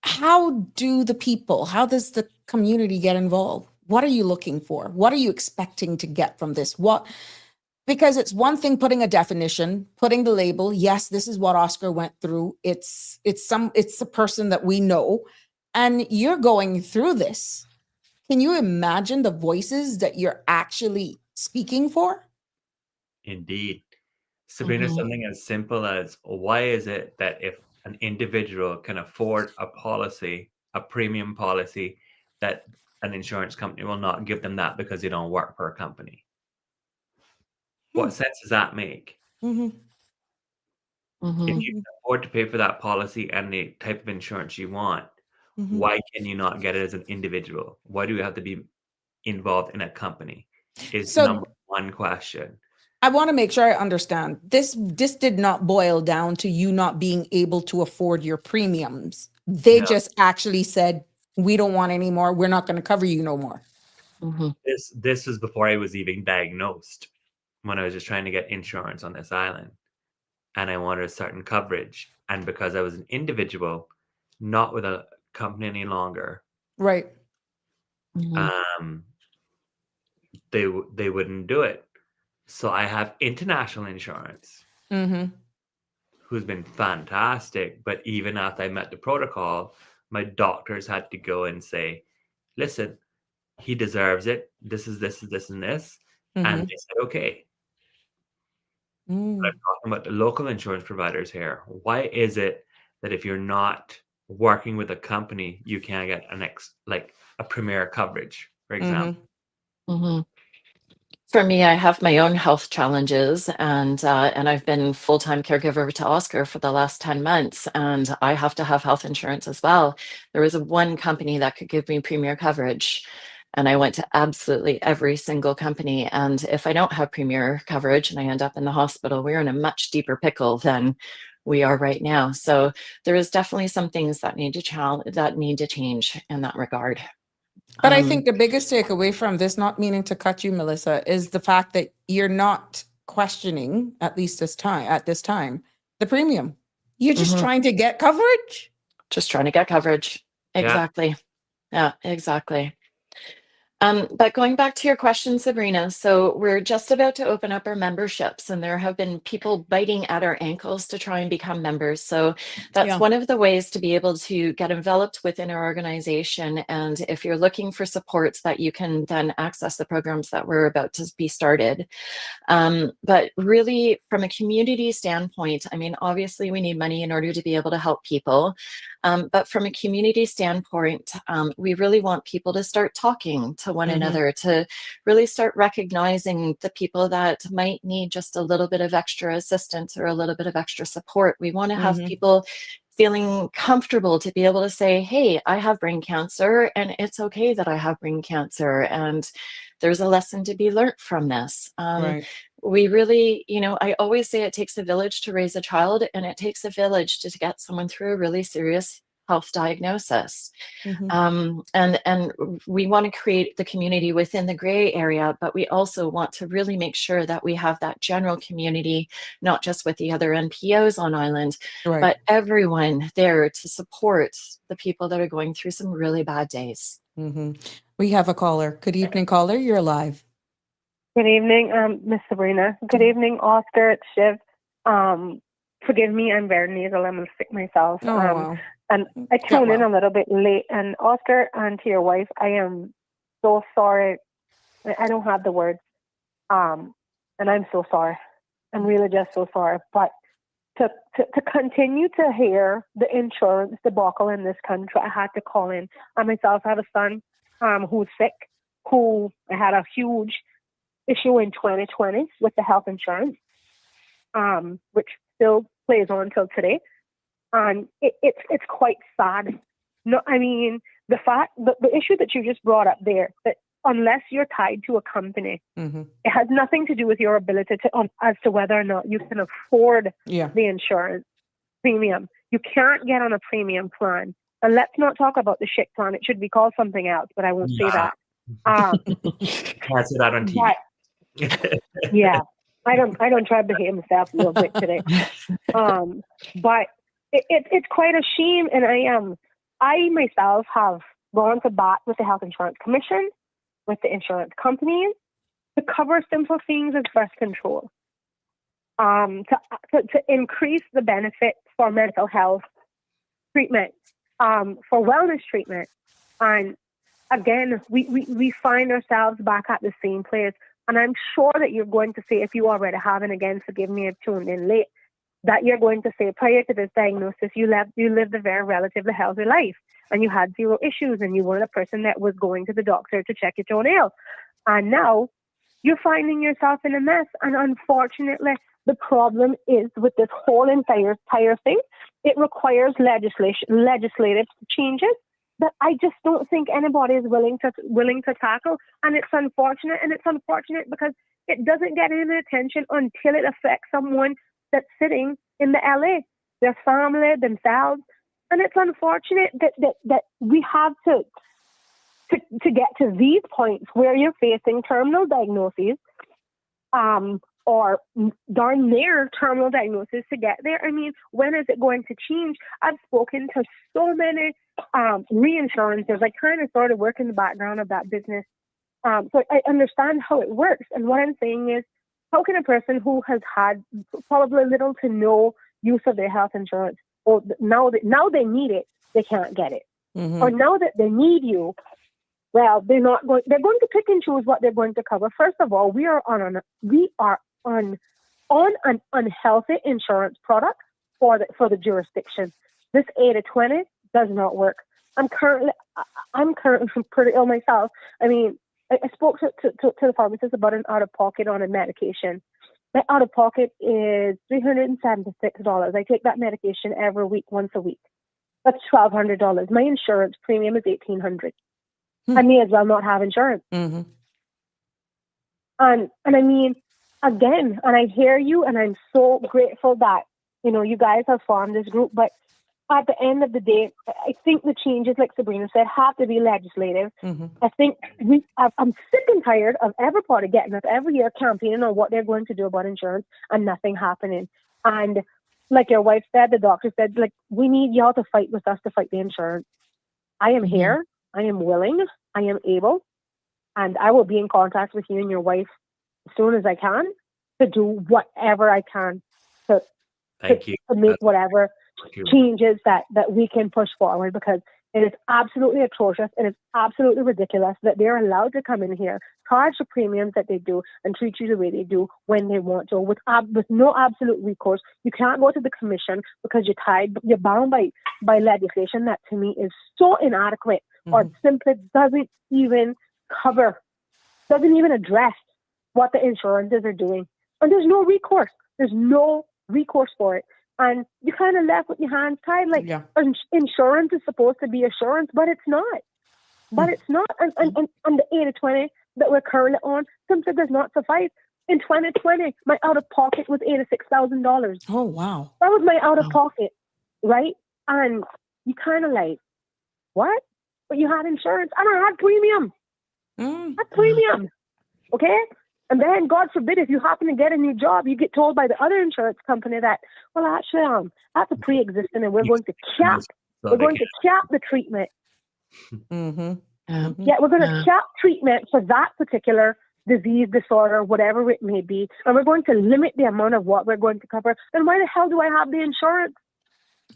How does the community get involved? What are you looking for? What are you expecting to get from this? Because it's one thing putting a definition, putting the label, yes, this is what Oscar went through. It's a person that we know, and you're going through this. Can you imagine the voices that you're actually speaking for? Indeed. Sabrina, something as simple as why is it that if an individual can afford a policy, a premium policy, that an insurance company will not give them that because they don't work for a company? What sense does that make? Mm-hmm. If you Mhm. can afford to pay for that policy and the type of insurance you want, Mm-hmm. why can you not get it as an individual? Why do you have to be involved in a company? Is So number one question. I want to make sure I understand. This did not boil down to you not being able to afford your premiums. They No, just actually said, we don't want any more. We're not going to cover you no more. Mhm. this was before I was even diagnosed, when I was just trying to get insurance on this island, and I wanted a certain coverage. And because I was an individual, not with a company any longer, Right. Mhm. um, they wouldn't do it. So I have international insurance, Mm-hmm. who's been fantastic. But even after I met the protocol, my doctors had to go and say, listen, he deserves it. This is this, and this. And Mm-hmm. they said, okay. But I'm talking about the local insurance providers here. Why is it that if you're not working with a company, you can't get a premier coverage, for example? Mm-hmm. Mhm. For me, I have my own health challenges, and I've been full-time caregiver to Oscar for the last 10 months, and I have to have health insurance as well. There was one company that could give me premier coverage, and I went to absolutely every single company. And if I don't have premier coverage and I end up in the hospital, we're in a much deeper pickle than we are right now. So there is definitely some things that need to change in that regard. But I Um, think the biggest takeaway from this, not meaning to cut you, Melissa, is the fact that you're not questioning, at least at this time, the premium. You're just mhm. trying to get coverage. Just trying to get coverage. Yeah. Exactly. Yeah, exactly. But going back to your question, Sabrina, so we're just about to open up our memberships, and there have been people biting at our ankles to try and become members. So that's Yeah. one of the ways to be able to get enveloped within our organization. And if you're looking for support, that you can then access the programs that we're about to be started. But really, from a community standpoint, I mean, obviously, we need money in order to be able to help people. But from a community standpoint, we really want people to start talking to one Mm-hmm. another, to really start recognizing the people that might need just a little bit of extra assistance or a little bit of extra support. We want to have Mm-hmm. people feeling comfortable to be able to say, hey, I have brain cancer, and it's okay that I have brain cancer. And there's a lesson to be learned from this. Right. We really, I always say it takes a village to raise a child, and it takes a village to get someone through a really serious health diagnosis. Mm-hmm. And we want to create the community within the gray area, but we also want to really make sure that we have that general community, not just with the other NPOs on island, Right. but everyone there to support the people that are going through some really bad days. Mm-hmm. We have a caller. Good evening, caller. You're live. Good evening, Miss Sabrina. Good evening, Oscar. It's Shiv. Forgive me, I'm very nasal. I'm sick myself. Oh, wow. And I tuned in a little bit late. And Oscar, and to your wife, I am so sorry. I don't have the words. And I'm so sorry. I'm really just so sorry. But to continue to hear the insurance debacle in this country, I had to call in. I myself have a son who's sick, who I had a huge issue in 2020 with the health insurance, which still plays on till today. And it's quite sad. No, I mean, the issue that you just brought up there, that unless you're tied to a company, it has nothing to do with your ability to as to whether or not you can afford the insurance premium. You can't get on a premium plan. And let's not talk about the shit plan. It should be called something else, but I won't say that. Can't say that on TV. Yeah, I don't try to behave myself a little bit today. But it's quite a shame, and I myself have gone to bat with the Health Insurance Commission, with the insurance companies, to cover simple things as birth control, to increase the benefits for mental health treatment, for wellness treatment. And again, we find ourselves back at the same place. And I'm sure that you're going to say, if you already haven't, again, forgive me, I've tuned in late, that you're going to say, prior to this diagnosis, you lived a very relatively healthy life, and you had zero issues, and you weren't a person that was going to the doctor to check your toenail. And now you're finding yourself in a mess. And unfortunately, the problem is with this whole entire thing, it requires legislative changes that I just don't think anybody is willing to tackle. And it's unfortunate. And it's unfortunate because it doesn't get any attention until it affects someone that's sitting in the LA, their family, themselves. And it's unfortunate that we have to get to these points where you're facing terminal diagnoses, or darn near terminal diagnosis to get there. I mean, when is it going to change? I've spoken to so many reinsurances. I kind of sort of work in the background of that business. So I understand how it works. And what I'm saying is, how can a person who has had probably little to no use of their health insurance, or now they need it, they can't get it. Or now that they need you, well, they're going to pick and choose what they're going to cover. First of all, we are on an unhealthy insurance product for the jurisdiction. This 80/20 does not work. I'm currently pretty ill myself. I mean, I spoke to the pharmacist about an out-of-pocket on a medication. My out-of-pocket is $376. I take that medication every week, once a week. That's $1,200. My insurance premium is $1,800. I may as well not have insurance. And I mean, again, and I hear you, and I'm so grateful that, you guys have formed this group, but at the end of the day, I think the changes, like Sabrina said, have to be legislative. I think I'm sick and tired of everybody getting up every year campaigning on what they're going to do about insurance and nothing happening. And like your wife said, the doctor said, like, we need y'all to fight with us to fight the insurance. I am here. I am willing. I am able. And I will be in contact with you and your wife as soon as I can to do whatever I can to make whatever changes that we can push forward, because it is absolutely atrocious. It is absolutely ridiculous that they're allowed to come in here, charge the premiums that they do, and treat you the way they do when they want to, with no absolute recourse. You can't go to the commission because you're bound by legislation that, to me, is so inadequate, or simply doesn't even address what the insurances are doing. And there's no recourse. There's no recourse for it. And you kind of left with your hands tied, like insurance is supposed to be assurance, but it's not. It's not. And the 80/20 that we're currently on simply does not suffice. In 2020, my out-of-pocket was $86,000. Oh, wow. That was my out-of-pocket, right? And you kind of like, what? But you had insurance, and I had premium. Okay? And then, God forbid, if you happen to get a new job, you get told by the other insurance company that, well, actually, that's a pre-existing, and we're going to cap the treatment. Yeah, we're going to cap treatment for that particular disease, disorder, whatever it may be, and we're going to limit the amount of what we're going to cover. Then why the hell do I have the insurance?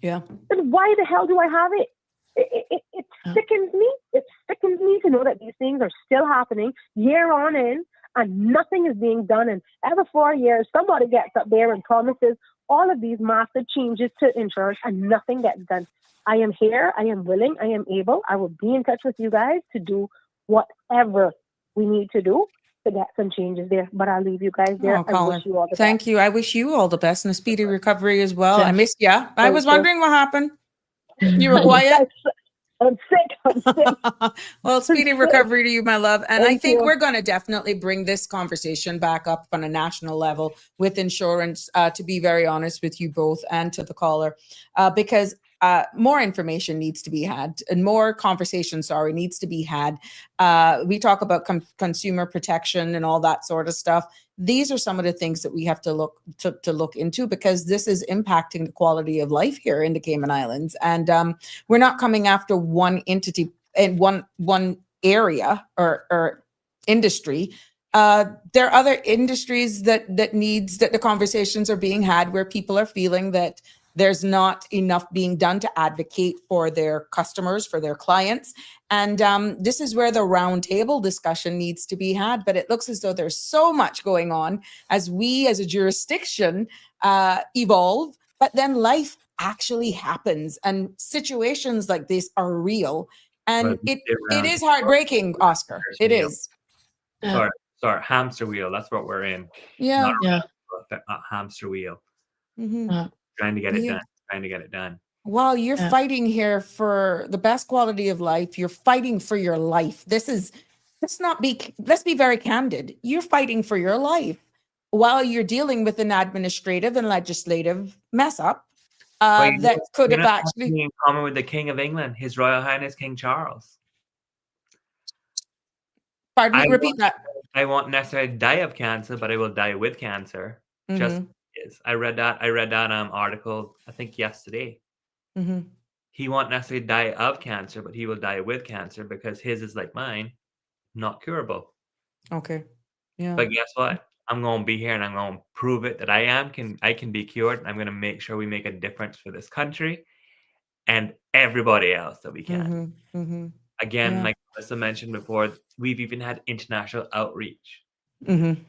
Yeah. Then why the hell do I have it? It sickens me. It sickens me to know that these things are still happening year on in and nothing is being done. And every 4 years, somebody gets up there and promises all of these massive changes to insurance and nothing gets done. I am here. I am willing. I am able. I will be in touch with you guys to do whatever we need to do to get some changes there. But I'll leave you guys there. Oh, I caller. wish you all the Thank best. you. I wish you all the best and a speedy recovery as well. I Yeah. missed you. I Thank was you. wondering what happened. You were quiet. I'm sick. I'm sick. Well, speedy recovery to you, my love. And I Thank think you. we're going to definitely bring this conversation back up on a national level with insurance, to be very honest with you both and to the caller, because more information needs to be had and more conversation, needs to be had. We talk about consumer protection and all that sort of stuff. These are some of the things that we have to look into, because this is impacting the quality of life here in the Cayman Islands. And we're not coming after one entity in one area or industry. There are other industries that the conversations are being had where people are feeling that there's not enough being done to advocate for their customers, for their clients. And this is where the roundtable discussion needs to be had. But it looks as though there's so much going on as we as a jurisdiction evolve, but then life actually happens and situations like this are real. And it is heartbreaking, Oscar. It is. Sorry, hamster wheel. That's what we're in. Yeah. Not a hamster wheel. Mm-hmm. Trying to get it done. While you're fighting here for the best quality of life, you're fighting for your life. Let's be very candid. You're fighting for your life while you're dealing with an administrative and legislative mess up that could have actually in common with the King of England, His Royal Highness King Charles. Pardon me, repeat that. I won't necessarily die of cancer, but I will die with cancer. Just is. I read that article, I think yesterday. Mm-hmm. He won't necessarily die of cancer, but he will die with cancer because his is like mine, not curable. Okay. Yeah. But guess what? I'm going to be here and I'm going to prove it that I can be cured. And I'm going to make sure we make a difference for this country and everybody else that we can. Mm-hmm. Mm-hmm. Again, like Melissa mentioned before, we've even had international outreach. Mm-hmm.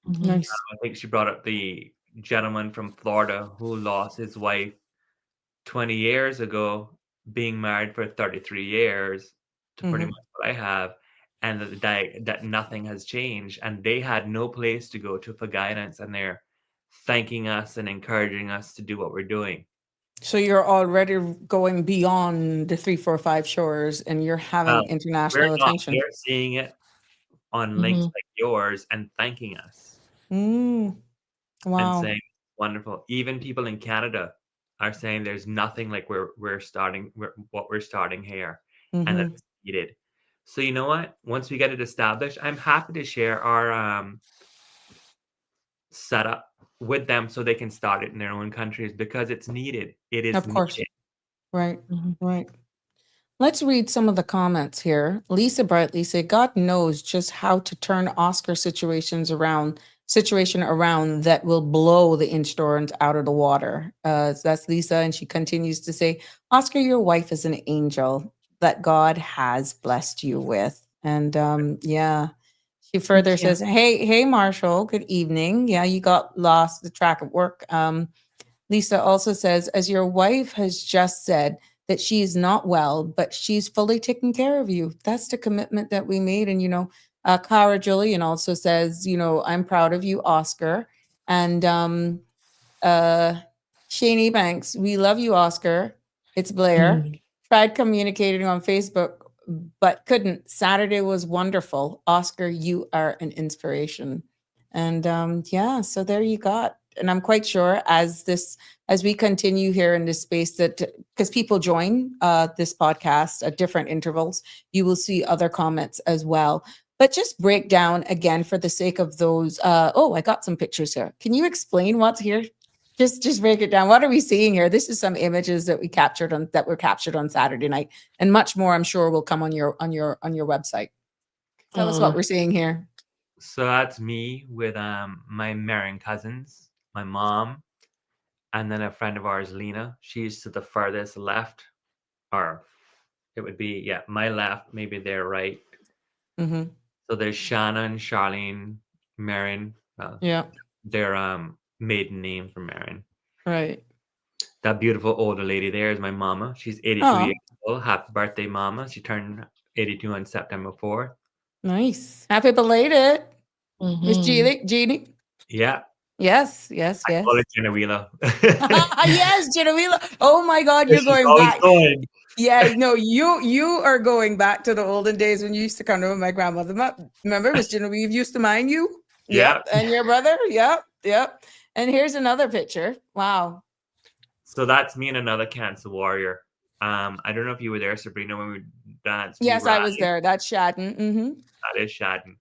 Nice. I think she brought up the gentleman from Florida who lost his wife 20 years ago, being married for 33 years to pretty much what I have, and that nothing has changed, and they had no place to go to for guidance, and they're thanking us and encouraging us to do what we're doing. So you're already going beyond the 345 shores, and you're having international attention. They're seeing it on links like yours and thanking us. Wow. And saying wonderful. Even people in Canada are saying there's nothing like what we're starting here, and that it's needed. So you know what? Once we get it established, I'm happy to share our setup with them so they can start it in their own countries because it's needed. It is of course. needed. Right. Right. Let's read some of the comments here. Lisa Brightly said, God knows just how to turn Oscar situation around that will blow the insurance out of the water. That's Lisa. And she continues to say, Oscar, your wife is an angel that God has blessed you with. And she further says, hey, Marshall, good evening. Yeah, you got lost the track of work. Lisa also says, as your wife has just said, that she is not well, but she's fully taking care of you. That's the commitment that we made. And, Cara Julian also says, I'm proud of you, Oscar. And Shani Banks, we love you, Oscar. It's Blair. Tried communicating on Facebook, but couldn't. Saturday was wonderful. Oscar, you are an inspiration. And so there you got. And I'm quite sure as we continue here in this space that because people join this podcast at different intervals, you will see other comments as well. But just break down again for the sake of those. I got some pictures here. Can you explain what's here? Just break it down. What are we seeing here? This is some images that were captured on Saturday night, and much more. I'm sure will come on your website. Tell us what we're seeing here. So that's me with my marrying cousins, my mom, And then a friend of ours, Lena, she's to the furthest left, or it would be, yeah, my left, maybe their right. Mm-hmm. So there's Shannon, Charlene, Marin. Yeah. Their maiden name for Marin. Right. That beautiful older lady there is my mama. She's 82 Oh, years old. Happy birthday, mama. She turned 82 on September 4th. nice. Happy belated, Miss Mhm. Jeannie. Yeah. Yes. I call it Genovila. Yes, Genovila. Oh my God, you're She's going always back. going. Yeah, no, you are going back to the olden days when you used to come to my grandmother. Remember, Miss Genevieve used to mind you? Yeah. Yep. And your brother? Yep. Yep. And here's another picture. Wow. So that's me and another cancer warrior. I don't know if you were there, Sabrina, when we danced. Yes, I was there. That's Shadden. Mm-hmm. That is Shadden.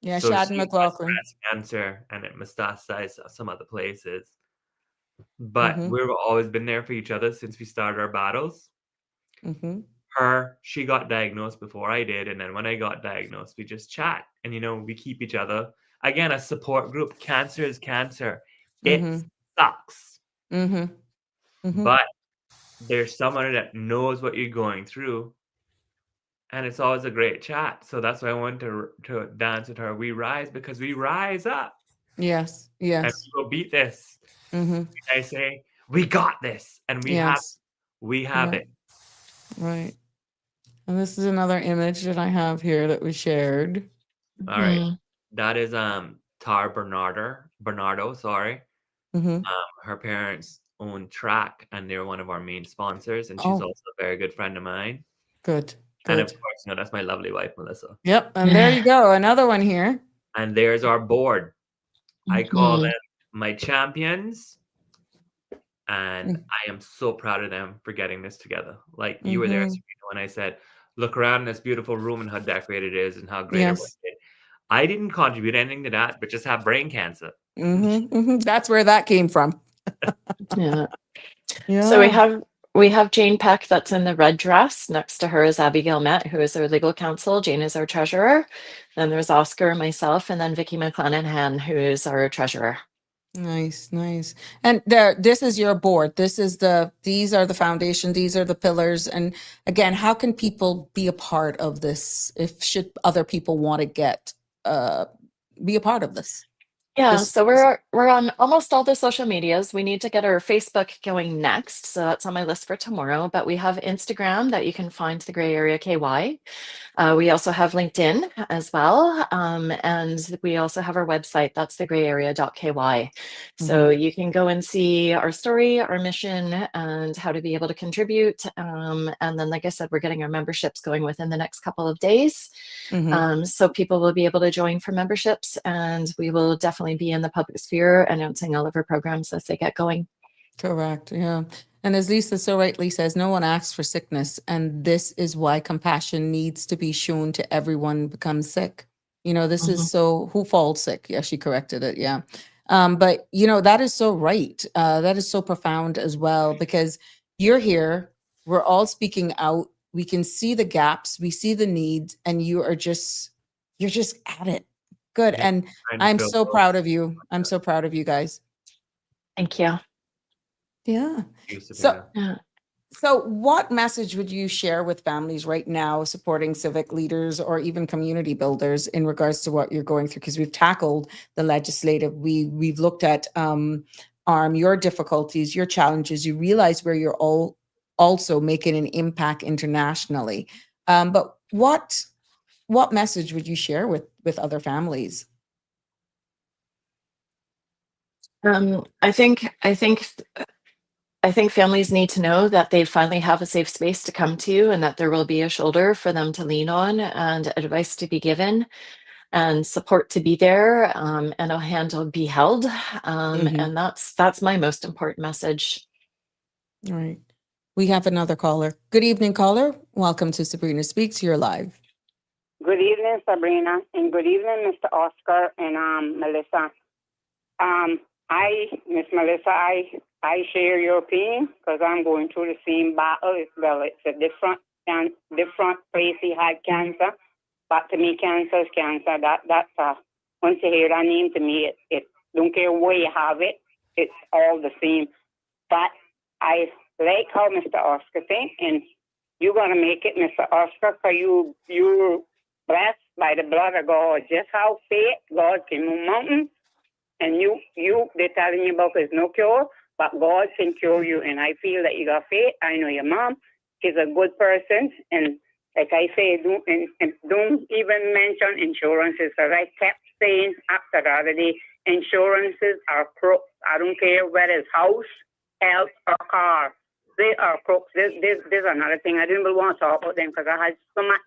Yeah, So Shadden she has McLaughlin. breast cancer and it metastasized some other places. But Mm-hmm. we've always been there for each other since we started our battles. Mm-hmm. She got diagnosed before I did. And then when I got diagnosed, we just chat. And, we keep each other. Again, a support group. Cancer is cancer. It Mm-hmm. sucks. Mm-hmm. Mm-hmm. But there's someone that knows what you're going through. And it's always a great chat. So that's why I wanted to dance with her. We rise because we rise up. Yes. And Yes. we will beat this. Mm-hmm. I say, we got this. And we Yes. have Right. it. Right. And this is another image that I have here that we shared. All right. Mhm. That is Tar Bernardo, sorry. Mm-hmm. Her parents own Track and they're one of our main sponsors. And she's Oh, also a very good friend of mine. good. And of Good. course, that's my lovely wife, Melissa. Yep. And there you go. Another one here. And there's our board. I call Mhm. them my champions. And Mm. I am so proud of them for getting this together. Like you were there, Mm-hmm. Sabrina, when I said, look around this beautiful room and how decorated it is and how great everyone Yes. did. I didn't contribute anything to that, but just have brain cancer. Mm-hmm. Mm-hmm. That's where that came from. Yeah. Yeah. So we have Jane Peck that's in the red dress. Next to her is Abigail Met, who is our legal counsel. Jane is our treasurer. Then there's Oscar and myself, and then Vicky McClanahan, who is our treasurer. Nice, nice. And this is your board. These are the foundation. These are the pillars. And again, how can people be a part of this? Should other people want to be a part of this? Yeah, This, so we're on almost all the social medias. We need to get our Facebook going next, so that's on my list for tomorrow. But we have Instagram that you can find the Gray Area KY. We also have LinkedIn as well, and we also have our website. That's thegrayarea.ky. So you can go and see our story, our mission, and how to be able to contribute. And then, like I said, we're getting our memberships going within the next couple of days. So people will be able to join for memberships, and we will definitely be in the public sphere announcing all of our programs as they get going. correct. Yeah. And as Lisa so rightly says, no one asks for sickness. And this is why compassion needs to be shown to everyone who becomes sick. This is so who falls sick. Yeah, she corrected it. Yeah. But that is so right. That is so profound as well, because you're here. We're all speaking out. We can see the gaps. We see the needs, and you're just at it. Good. Yeah, And trying to I'm fill so those. proud of you. I'm so proud of you guys. Thank you. Yeah. You, So, Sabrina. Yeah. so what message would you share with families right now supporting civic leaders or even community builders in regards to what you're going through? Because we've tackled the legislative, we've looked at ARM, your difficulties, your challenges. You realize where you're all also making an impact internationally. But what message would you share with other families? I think families need to know that they finally have a safe space to come to, and that there will be a shoulder for them to lean on, and advice to be given, and support to be there, and a hand to be held. And that's my most important message. All right. We have another caller. Good evening, caller. Welcome to Sabrina Speaks. You're live. Good evening, Sabrina, and good evening, Mr. Oscar and Melissa. Miss Melissa, I share your opinion because I'm going through the same battle. It's a different place he had cancer, but to me, cancer is cancer. Once you hear that name, to me, it don't care where you have it, it's all the same. But I like how Mr. Oscar think, and you're gonna make it, Mr. Oscar, because you're blessed by the blood of God. Just how faith God can move mountains, and they're telling you about there's no cure, but God can cure you. And I feel that you got faith. I know your mom is a good person, and like I say, don't even mention insurances. Because I kept saying after the other day, insurances are crooks. I don't care whether it's house, health, or car. They are crooks. This another thing. I didn't really want to talk about them because I had so much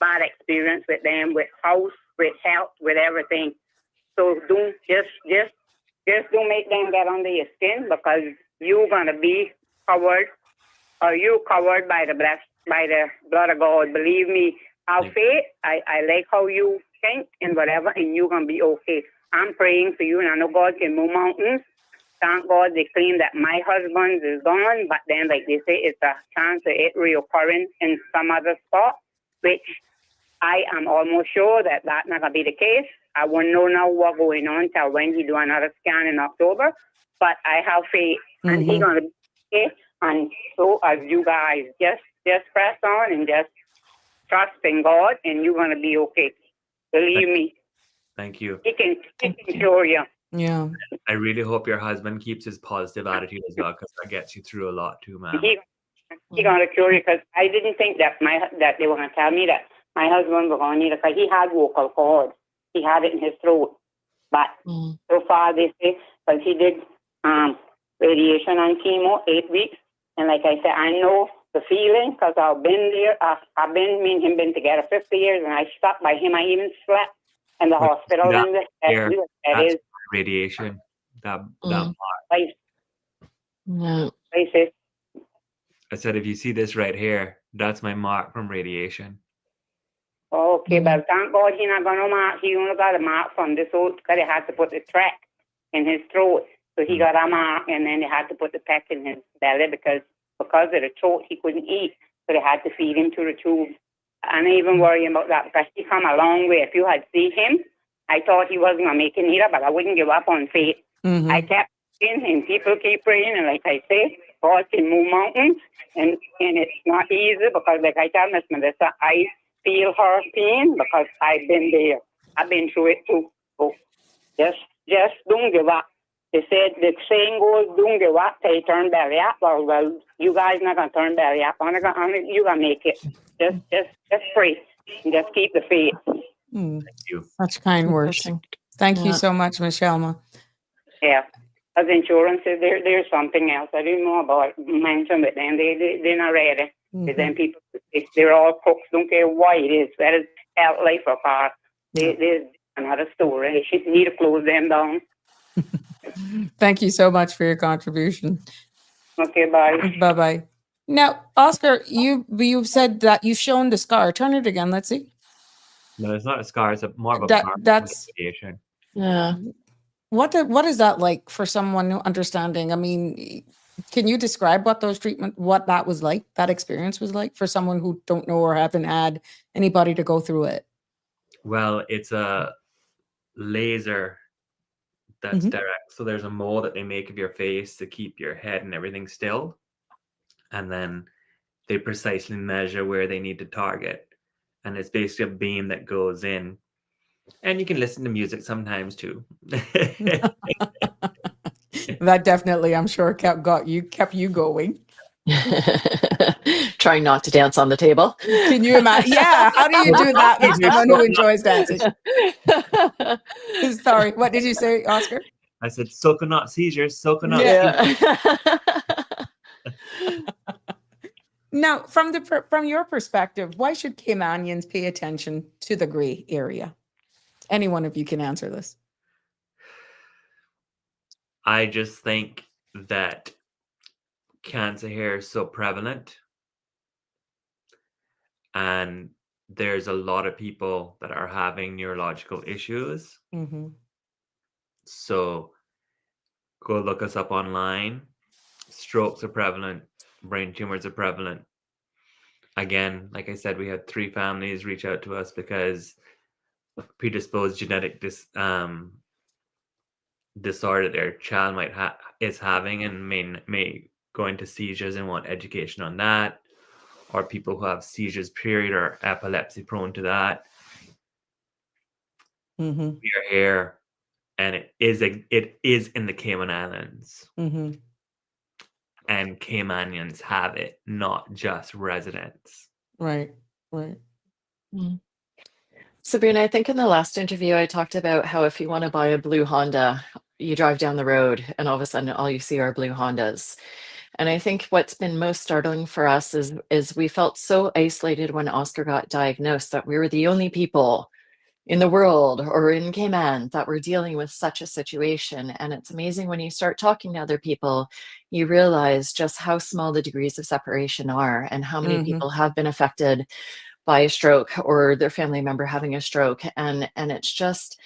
bad experience with them, with house, with health, with everything. So don't just don't make them get under your skin, because you're gonna be covered, or you covered by the blood of God. Believe me, have faith. I like how you think and whatever, and you're gonna be okay. I'm praying for you, and I know God can move mountains. Thank God they claim that my husband is gone, but then, like they say, it's a chance of it reoccurring in some other spot, which I am almost sure that that's not going to be the case. I won't know now what's going on till when he do another scan in October, but I have faith, and he's going to be okay. And so as you guys, just press on and just trust in God, and you're going to be okay. Believe me. Thank you. He can cure you. Yeah. I really hope your husband keeps his positive attitude as well, because that gets you through a lot too, man. He gonna cure you, because I didn't think that they were gonna tell me that my husband was gonna need it, because he had vocal cord. He had it in his throat. But so far they say, because he did radiation and chemo 8 weeks, and like I said, I know the feeling, because I've been there. Me and him been together 50 years, and I stuck by him. I even slept in the hospital. That is radiation. That mark. Yeah. I said, if you see this right here, that's my mark from radiation. Okay, but thank God he not got no mark. He only got a mark from this old, because they had to put the track in his throat. So he got a mark, and then they had to put the pack in his belly because of the throat he couldn't eat. So they had to feed him to the tube. I'm not even worrying about that, because he come a long way. If you had seen him, I thought he wasn't going to make it either, but I wouldn't give up on faith. I kept praying, and people keep praying, and like I say, God can move mountains, and it's not easy, because like I tell Miss Melissa, I feel her pain because I've been there. I've been through it too. So just don't give up. They said, the saying goes, don't give up till you turn belly up. Well, you guys not going to turn belly up. You're going to make it. Just pray and just keep the faith. Thank you. Such kind words. Thank you so much, Michelle. Yeah. As insurances, there's something else. I didn't know about mention with them. They're not ready. Then people, they're all crooks. Don't care what it is. That is health, life, or car. There's another story. You need to close them down. Thank you so much for your contribution. Okay, bye. Bye-bye. Now, Oscar, you've said that you've shown the scar. Turn it again. Let's see. No, it's not a scar. It's more of a mark. That's radiation. Yeah. What is that like for someone understanding? I mean, can you describe what that was like, that experience was like for someone who don't know or haven't had anybody to go through it? Well, it's a laser that's direct. So there's a mold that they make of your face to keep your head and everything still. And then they precisely measure where they need to target. And it's basically a beam that goes in. And you can listen to music sometimes too. That definitely, I'm sure, kept you going. Trying not to dance on the table. Can you imagine? Yeah. How do you do that with someone who enjoys dancing? Sorry. What did you say, Oscar? I said, soca not seizures, soca not Yeah. Now, from your perspective, why should Caymanians pay attention to the gray area? Any one of you can answer this. I just think that cancer here is so prevalent, and there's a lot of people that are having neurological issues. So go look us up online. Strokes are prevalent. Brain tumors are prevalent. Again, like I said, we had 3 families reach out to us because predisposed genetic disorder their child is having, and may go into seizures and want education on that, or people who have seizures period or epilepsy prone to that. Mm-hmm. We are here, and it is in the Cayman Islands, Mm-hmm. and Caymanians have it, not just residents. Right. Mm. Sabrina, I think in the last interview, I talked about how if you want to buy a blue Honda, you drive down the road and all of a sudden all you see are blue Hondas. And I think what's been most startling for us is we felt so isolated when Oscar got diagnosed that we were the only people in the world or in Cayman that were dealing with such a situation. And it's amazing when you start talking to other people, you realize just how small the degrees of separation are and how many Mm-hmm. people have been affected by a stroke or their family member having a stroke. And it's just,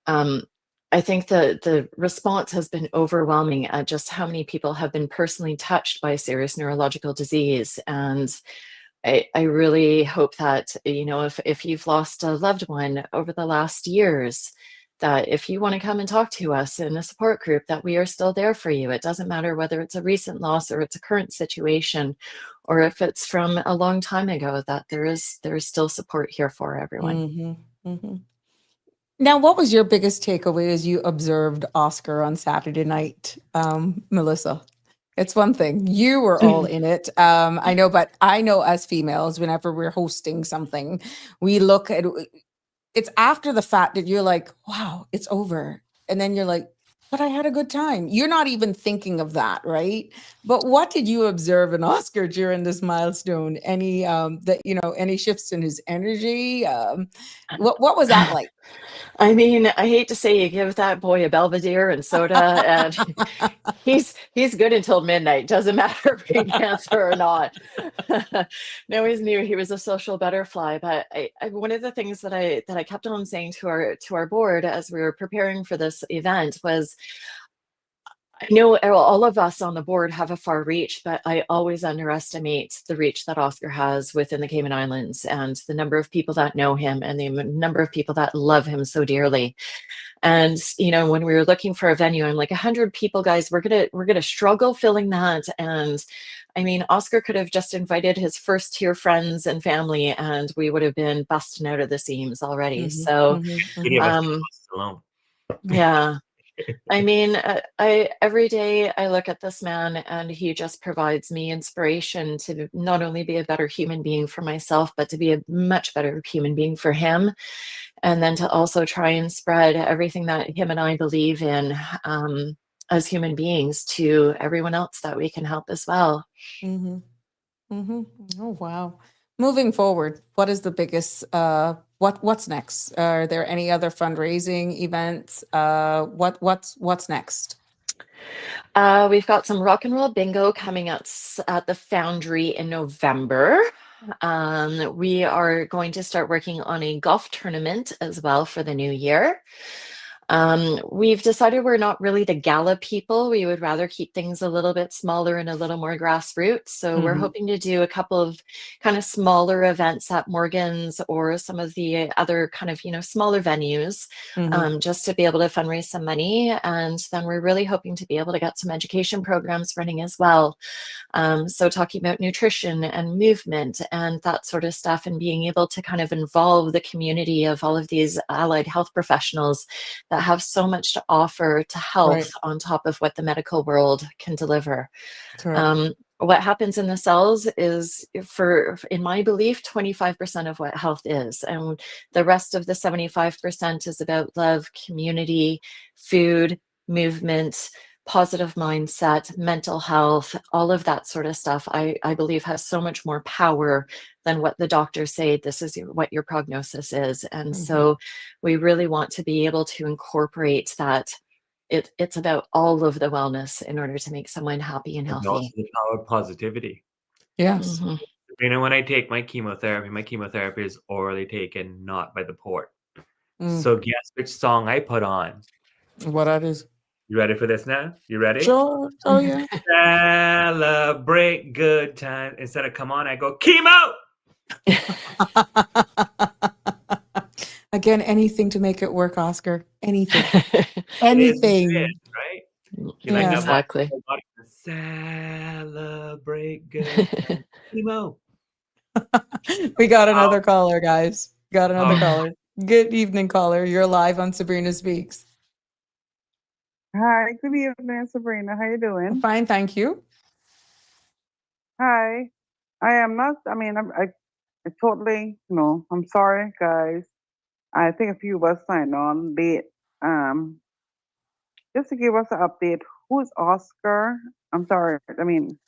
I think the response has been overwhelming at just how many people have been personally touched by serious neurological disease. And I really hope that, if you've lost a loved one over the last years, that if you want to come and talk to us in a support group, that we are still there for you. It doesn't matter whether it's a recent loss or it's a current situation, or if it's from a long time ago, that there is still support here for everyone. Mm-hmm. Mm-hmm. Now, what was your biggest takeaway as you observed Oscar on Saturday night, Melissa? It's one thing. You were all in it. I know, but I know as females, whenever we're hosting something, we look at it's after the fact that you're like, wow, it's over. And then you're like, but I had a good time. You're not even thinking of that, right? But what did you observe in Oscar during this milestone? Any any shifts in his energy? What was that like? I mean, I hate to say you give that boy a Belvedere and soda, and he's good until midnight. Doesn't matter if he cancer or not. No, he's new. He was a social butterfly. But one of the things that I kept on saying to our board as we were preparing for this event was, I know all of us on the board have a far reach, but I always underestimate the reach that Oscar has within the Cayman Islands and the number of people that know him and the number of people that love him so dearly. And when we were looking for a venue, I'm like, 100 people, guys, we're gonna struggle filling that. And I mean, Oscar could have just invited his first tier friends and family, and we would have been busting out of the seams already. Mm-hmm. So, Any of us alone. yeah. I mean, every day I look at this man and he just provides me inspiration to not only be a better human being for myself, but to be a much better human being for him. And then to also try and spread everything that him and I believe in as human beings to everyone else that we can help as well. Mm-hmm. Mm-hmm. Oh, wow. Moving forward, what is the biggest, what's next? Are there any other fundraising events? What's next? We've got some rock and roll bingo coming at the Foundry in November. We are going to start working on a golf tournament as well for the new year. We've decided we're not really the gala people. We would rather keep things a little bit smaller and a little more grassroots. So we're hoping to do a couple of kind of smaller events at Morgan's or some of the other kind of, smaller venues, just to be able to fundraise some money. And then we're really hoping to be able to get some education programs running as well. So talking about nutrition and movement and that sort of stuff, and being able to kind of involve the community of all of these allied health professionals that have so much to offer to health, Right. on top of what the medical world can deliver. Correct. What happens in the cells is, in my belief, 25% of what health is. And the rest of the 75% is about love, community, food, movement, positive mindset, mental health, all of that sort of stuff, I believe has so much more power than what the doctors say, this is what your prognosis is. And so we really want to be able to incorporate that. It's about all of the wellness in order to make someone happy and And also healthy. the power of positivity. Yes. Mhm. When I take my chemotherapy is orally taken, not by the port. Mm. So guess which song I put on? What that is? You ready for this now? You ready? Sure. Oh, yeah. Celebrate good time. Instead of come on, I go chemo. Again, anything to make it work, Oscar. Anything. Anything. right? You Yeah. like that Exactly. body to celebrate good times. Emo. We got another caller, guys. Got another Oh. caller. Good evening, caller. You're live on Sabrina Speaks. Hi, good evening, Sabrina. How you doing? Fine, thank you. Hi. I am not. I mean, I totally. No, I'm sorry, guys. I think a few of us signed on late. Just to give us an update, who is Oscar? I'm sorry. I mean,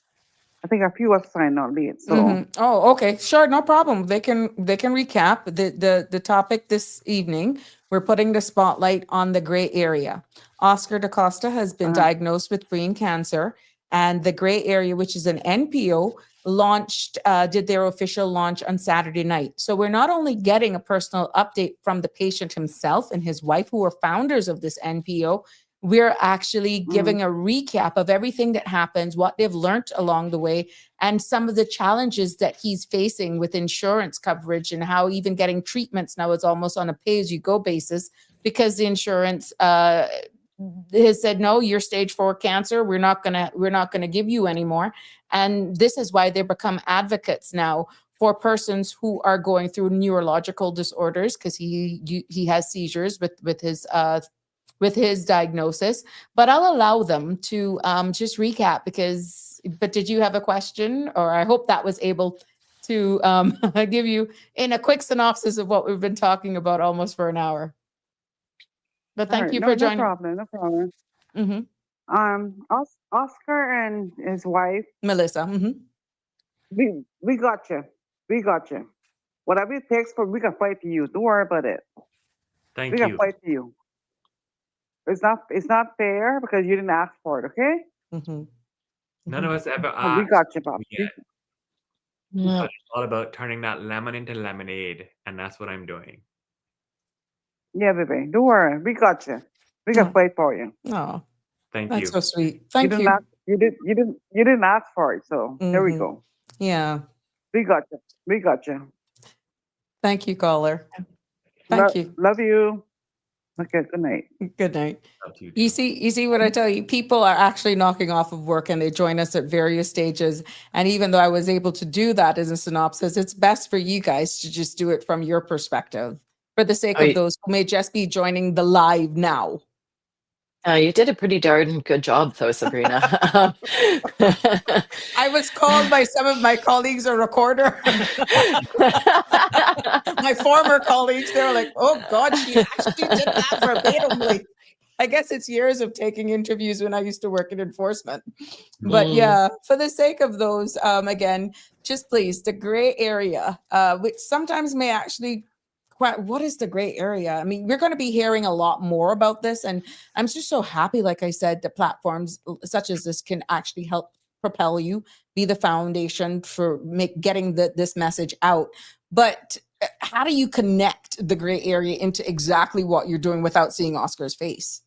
I think a few of us signed on late. So Mhm. Oh, okay. Sure, no problem. They can recap the topic this evening. We're putting the spotlight on the gray area. Oscar DaCosta has been diagnosed with brain cancer, and the gray area, which is an NPO, launched did their official launch on Saturday night. So we're not only getting a personal update from the patient himself and his wife, who are founders of this NPO, we're actually giving a recap of everything that happens, what they've learned along the way, and some of the challenges that he's facing with insurance coverage, and how even getting treatments now is almost on a pay-as-you-go basis, because the insurance has said, no, you're stage 4 cancer. We're not gonna give you anymore. And this is why they become advocates now for persons who are going through neurological disorders, because he has seizures with his diagnosis. But I'll allow them to just recap, but did you have a question? Or I hope that was able to give you in a quick synopsis of what we've been talking about almost for an hour. But thank you for joining. No problem. No problem. Mm-hmm. Oscar and his wife, Melissa. Mm-hmm. we got you. We got you. Whatever it takes we can fight for you. Don't worry about it. Thank We you. can fight for you. It's not fair because you didn't ask for it, okay? Mm-hmm. None of us ever But we asked. got you, Bob. Yet. Yeah. But it's all about turning that lemon into lemonade, and that's what I'm doing. Yeah, baby. Don't worry. We got you. We can fight for you. Oh, Thank that's you. so sweet. Thank you. You didn't ask for it, so there we go. Yeah. We got you. We got you. Thank you, caller. Thank you. Love you. Okay, good night. Good night. You You see what I tell you? People are actually knocking off of work and they join us at various stages. And even though I was able to do that as a synopsis, it's best for you guys to just do it from your perspective, for the sake of those who may just be joining the live now. You did a pretty darn good job, though, Sabrina. I was called by some of my colleagues a recorder. My former colleagues, they were like, oh God, she actually did that verbatimly. I guess it's years of taking interviews when I used to work in enforcement. But yeah, for the sake of those, again, just please, the gray area, which sometimes may actually, what is the gray area? I mean, we're going to be hearing a lot more about this. And I'm just so happy, like I said, that platforms such as this can actually help propel you, be the foundation for getting this message out. But how do you connect the gray area into exactly what you're doing without seeing Oscar's face?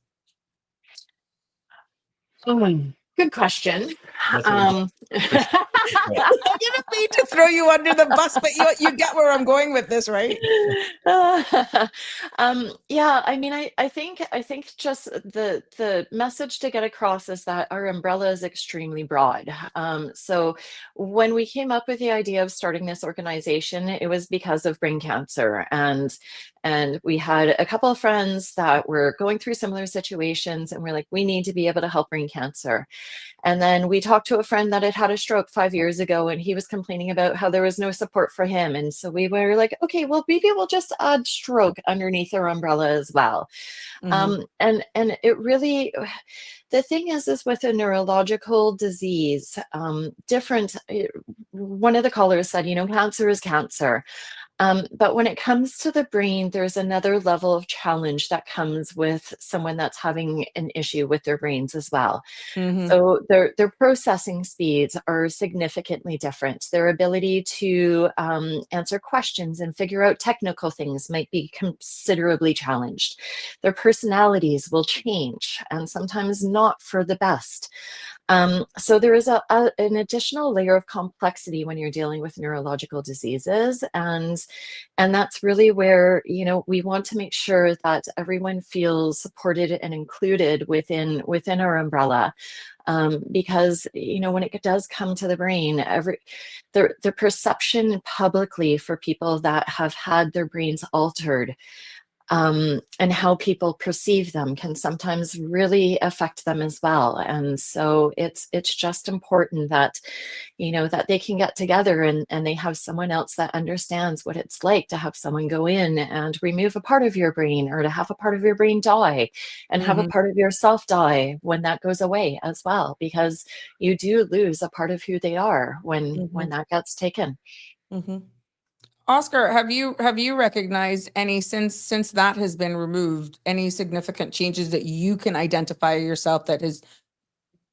Good question. I didn't mean to throw you under the bus, but you get where I'm going with this, right? Yeah, I mean, I think just the message to get across is that our umbrella is extremely broad. So when we came up with the idea of starting this organization, it was because of brain cancer, and we had a couple of friends that were going through similar situations, and we're like, we need to be able to help brain cancer. And then we talked to a friend that had a stroke 5 years ago, and he was complaining about how there was no support for him. And so we were like, okay, well, maybe we'll just add stroke underneath our umbrella as well. And it really, the thing is with a neurological disease, one of the callers said, cancer is cancer. But when it comes to the brain, there's another level of challenge that comes with someone that's having an issue with their brains as well. So their processing speeds are significantly different. Their ability to answer questions and figure out technical things might be considerably challenged. Their personalities will change, and sometimes not for the best. So there is an additional layer of complexity when you're dealing with neurological diseases, and that's really where, you know, we want to make sure that everyone feels supported and included within our umbrella. Because, you know, when it does come to the brain, the perception publicly for people that have had their brains altered, and how people perceive them can sometimes really affect them as well. And so it's just important that, you know, that they can get together and they have someone else that understands what it's like to have someone go in and remove a part of your brain, or to have a part of your brain die and have a part of yourself die when that goes away as well, because you do lose a part of who they are when that gets taken. Oscar, have you recognized any, since that has been removed, any significant changes that you can identify yourself that is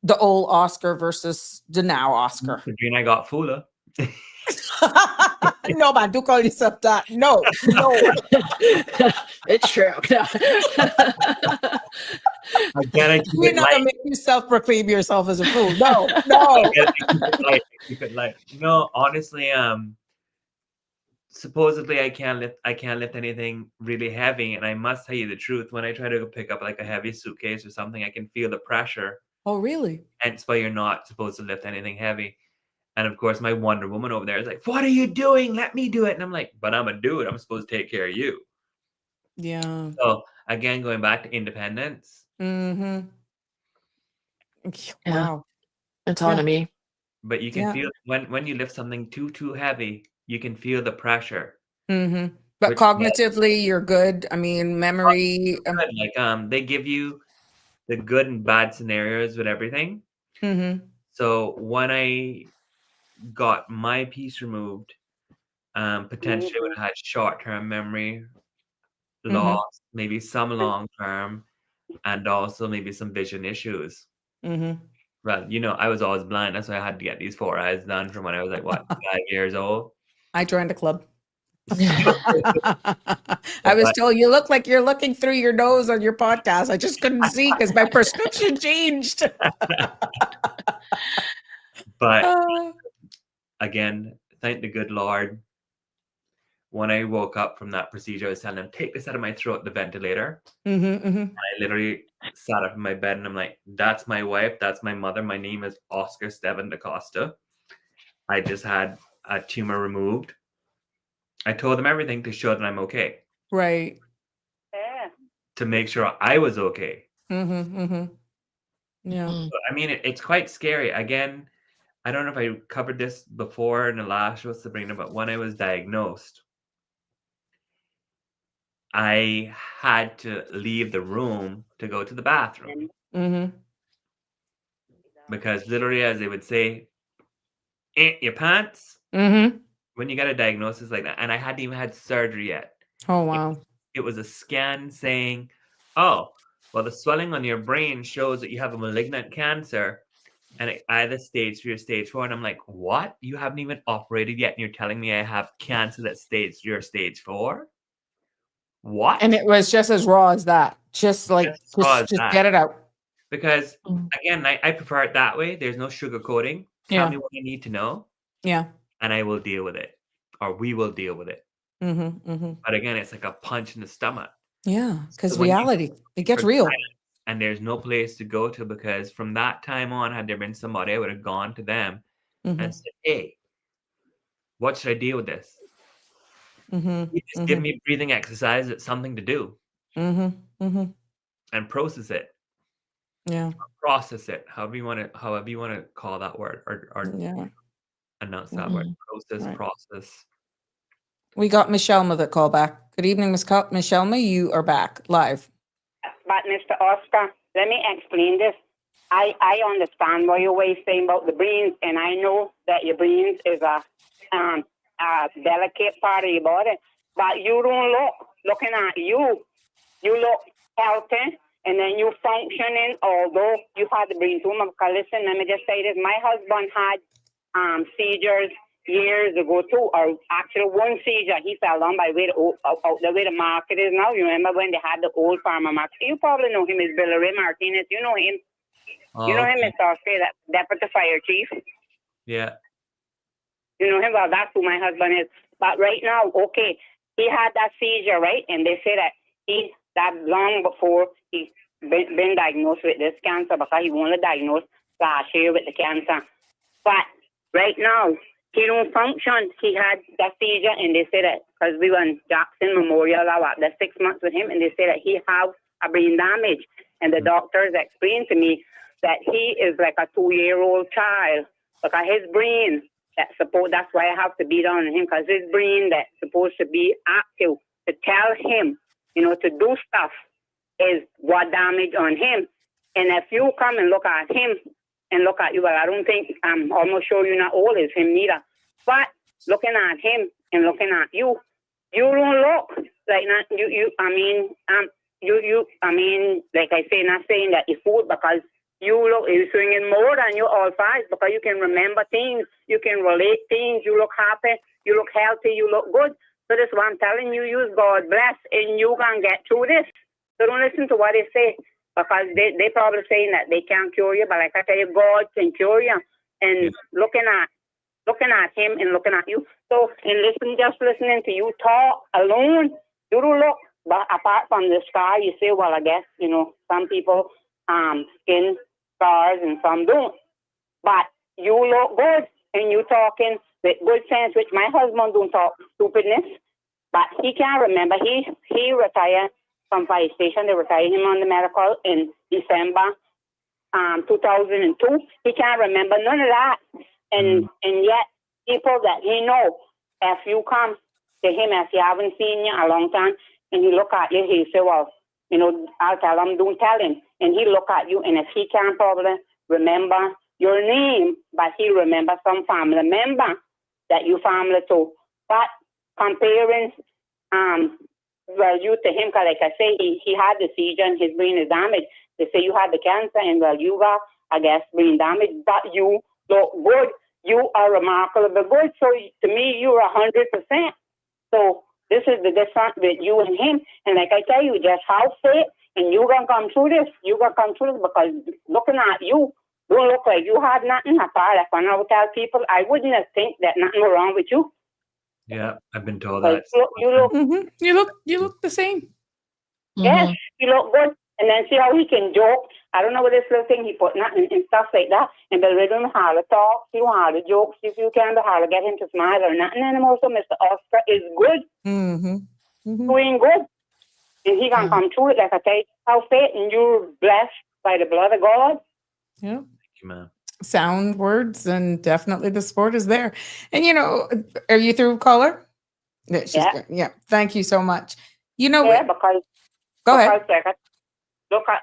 the old Oscar versus the now Oscar? Sabrina, I got fuller. No, man, don't call yourself that. No. It's true. Again, I keep You're it not gonna light. make you self-proclaim yourself as a fool. No, no. Again, I keep it light. I keep it light. No, honestly, supposedly I can't lift anything really heavy, and I must tell you the truth. When I try to pick up like a heavy suitcase or something, I can feel the pressure. Oh, really? Hence why you're not supposed to lift anything heavy. And of course, my Wonder Woman over there is like, "What are you doing? Let me do it." And I'm like, "But I'm a dude. I'm supposed to take care of you." Yeah. So again, going back to independence. Mm-hmm. Yeah. Wow. Autonomy. But you can feel when you lift something too heavy, you can feel the pressure. But cognitively, you're good. I mean, memory. Like they give you the good and bad scenarios with everything. So when I got my piece removed, potentially would have had short-term memory loss, maybe some long-term, and also maybe some vision issues. Well, you know, I was always blind. That's why I had to get these 4 eyes done from when I was like, what, 5 years old? I joined a club. I was told, you look like you're looking through your nose on your podcast. I just couldn't see because my prescription changed. But again, thank the good Lord. When I woke up from that procedure, I was telling him, take this out of my throat, the ventilator. And I literally sat up in my bed and I'm like, that's my wife. That's my mother. My name is Oscar DaCosta. I just had a tumor removed. I told them everything to show that I'm okay. Right. Yeah. To make sure I was okay. Yeah. So, I mean, it's quite scary. Again, I don't know if I covered this before in the last show, Sabrina, but when I was diagnosed, I had to leave the room to go to the bathroom. Because literally, as they would say, your pants. When you get a diagnosis like that, and I hadn't even had surgery yet. Oh, wow. It was a scan saying, oh, well, the swelling on your brain shows that you have a malignant cancer, and it either stage 3 or stage 4. And I'm like, what? You haven't even operated yet, and you're telling me I have cancer that's stage 3 or stage 4? What? And it was just as raw as that. Just like, just get it out. Because again, I prefer it that way. There's no sugarcoating. Tell me what you need to know. Yeah. And I will deal with it, or we will deal with it. But again, it's like a punch in the stomach. Yeah, because reality, it gets real. And there's no place to go to, because from that time on, had there been somebody, I would have gone to them and said, hey, what should I deal with this? You just give me breathing exercise. It's something to do. And process it. Yeah. Process it. However you want to call that word, or announce that word. Process. We got Michelma that called back. Good evening, Michelma. You are back live. But Mr. Oscar, let me explain this. I understand what you're always saying about the brains, and I know that your brains is a delicate part of your body. But you don't looking at you look healthy, and then you functioning, although you had the brain tumor. Because listen, let me just say this. My husband had seizures years ago too, or actually one seizure. He fell down by the way the market is now. You remember when they had the old farmer market? You probably know him as Billy Ray Martinez. You know him. You know him, okay. Mr. Oscar, that deputy fire chief. Yeah. You know him? Well, that's who my husband is. But right now, okay, he had that seizure, right? And they say that that long before he been diagnosed with this cancer, because he only diagnosed last year with the cancer. But right now, he don't function. He had that seizure, and they say that because we were in Jackson Memorial, that's 6 months with him, and they say that he has a brain damage. And the doctors explained to me that he is like a 2-year-old child, because his brain that's why I have to beat on him, because his brain that's supposed to be active to tell him, to do stuff is what damage on him. And if you come and look at him and look at you, well, I don't think, I'm almost sure you're not old as him neither. But looking at him and looking at you, you don't look like not like I say, not saying that you fool, because you're swinging more than you all five, because you can remember things, you can relate things, you look happy, you look healthy, you look good. So this is what I'm telling you, use God bless, and you can get through this. So don't listen to what they say, because they probably saying that they can't cure you, but like I tell you, God can cure you. And looking at him and looking at you. So just listening to you talk alone, you don't look. But apart from the scar, you say, well, I guess some people skin scars and some don't. But you look good, and you talking with good sense, which my husband don't talk stupidness. But he can't remember. He retired from fire station. They retired him on the medical in December 2002. He can't remember none of that. And yet people that he know, if you come to him, if he haven't seen you a long time, and he look at you, he say, well, I'll tell him, don't tell him. And he look at you, and if he can't probably remember your name, but he remember some family member that you family to. But comparing you to him, because like I say, he had the seizure and his brain is damaged. They say you had the cancer, and you got, I guess, brain damage, but you look good. You are remarkably good. So to me, you're 100%. So this is the difference with you and him. And like I tell you, just have faith, and you're going to come through this. You're going to come through this, because looking at you, don't look like you had nothing at all. If I would tell people, I wouldn't have think that nothing was wrong with you. Yeah, I've been told that. You look the same. Yes, you look good. And then see how he can joke. I don't know what this little thing he put nothing and stuff like that. And the rhythm how to talk, see how to joke, see if you can how to get him to smile or nothing anymore. So Mr. Oscar is good. Doing good. And he can come through it, like I say, how faith, and you're blessed by the blood of God. Yeah. Thank you, man. Sound words, and definitely the support is there. And are you through, caller? Yeah. Yeah. Thank you so much. Because go ahead.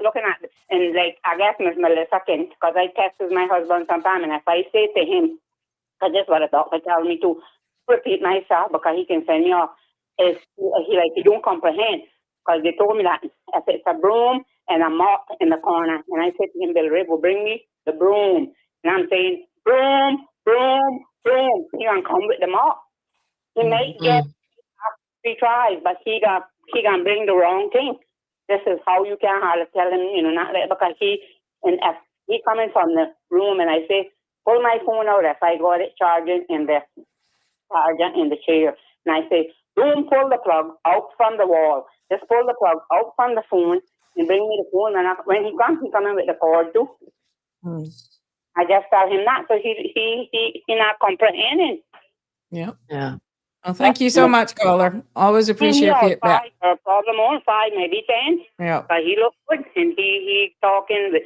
Looking at it, and like I guess Miss Melissa can, because I texted my husband sometime, and if I say to him, because that's what the doctor tells me to repeat myself, because he can send me off, is he don't comprehend, because they told me that if it's a broom and a mop in the corner, and I said to him, Bill Rick will bring me the broom, and I'm saying broom, broom, broom. He gonna come with the mop. He might get 3 tries, but he gonna bring the wrong thing. This is how you can tell him, not like, because if he coming from the room, and I say, pull my phone out, if I got it charging in the chair, and I say, don't pull the plug out from the wall, just pull the plug out from the phone and bring me the phone, and when he comes with the cord too. I just tell him that, so he not comprehending. Yeah. Well, thank you so much, caller. Always appreciate feedback. Problem on 5, maybe 10. Yeah. But he looks good, and he talking with,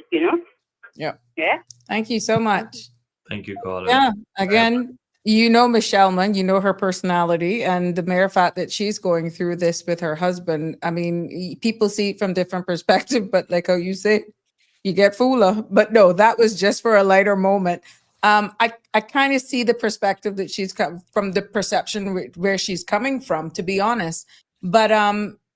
Yeah. Yeah. Thank you so much. Thank you, caller. Yeah. Again, Michelle Munn, her personality, and the mere fact that she's going through this with her husband. I mean, people see it from different perspective, but like how you say, you get fooler. But no, that was just for a lighter moment. I kind of see the perspective that she's come from, the perception where she's coming from, to be honest. But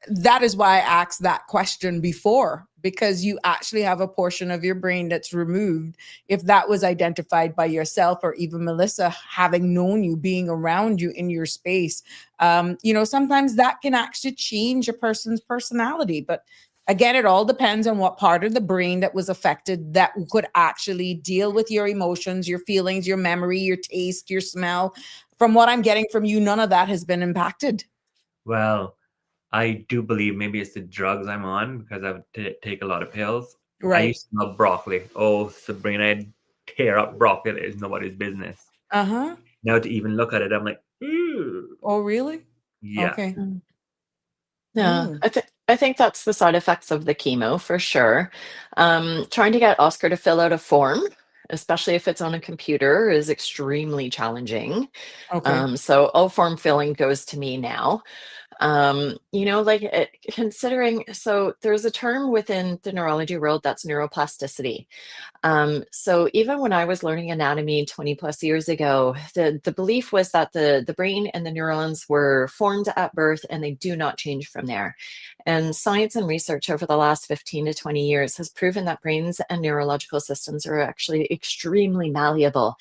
that is why I asked that question before, because you actually have a portion of your brain that's removed. If that was identified by yourself, or even Melissa, having known you, being around you in your space, sometimes that can actually change a person's personality. But Again, it all depends on what part of the brain that was affected that could actually deal with your emotions, your feelings, your memory, your taste, your smell. From what I'm getting from you, none of that has been impacted. Well, I do believe maybe it's the drugs I'm on because I take a lot of pills. I Right. used to love broccoli. Oh, Sabrina, I'd tear up broccoli. It's nobody's business. Uh-huh. Now to even look at it, I'm like, ooh. Oh, really? Yeah. Okay. Yeah, I think that's the side effects of the chemo for sure. Trying to get Oscar to fill out a form, especially if it's on a computer, is extremely challenging. Okay. So all form filling goes to me now. Considering, so there's a term within the neurology world that's neuroplasticity. So even when I was learning anatomy 20 plus years ago, the belief was that the brain and the neurons were formed at birth and they do not change from there. And science and research over the last 15 to 20 years has proven that brains and neurological systems are actually extremely malleable.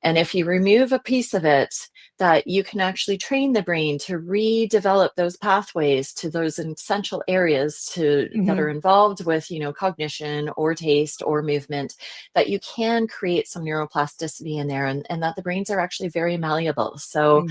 And if you remove a piece of it, that you can actually train the brain to redevelop those pathways to those essential areas that are involved with, cognition or taste or movement, that you can create some neuroplasticity in there, and that the brains are actually very malleable. So,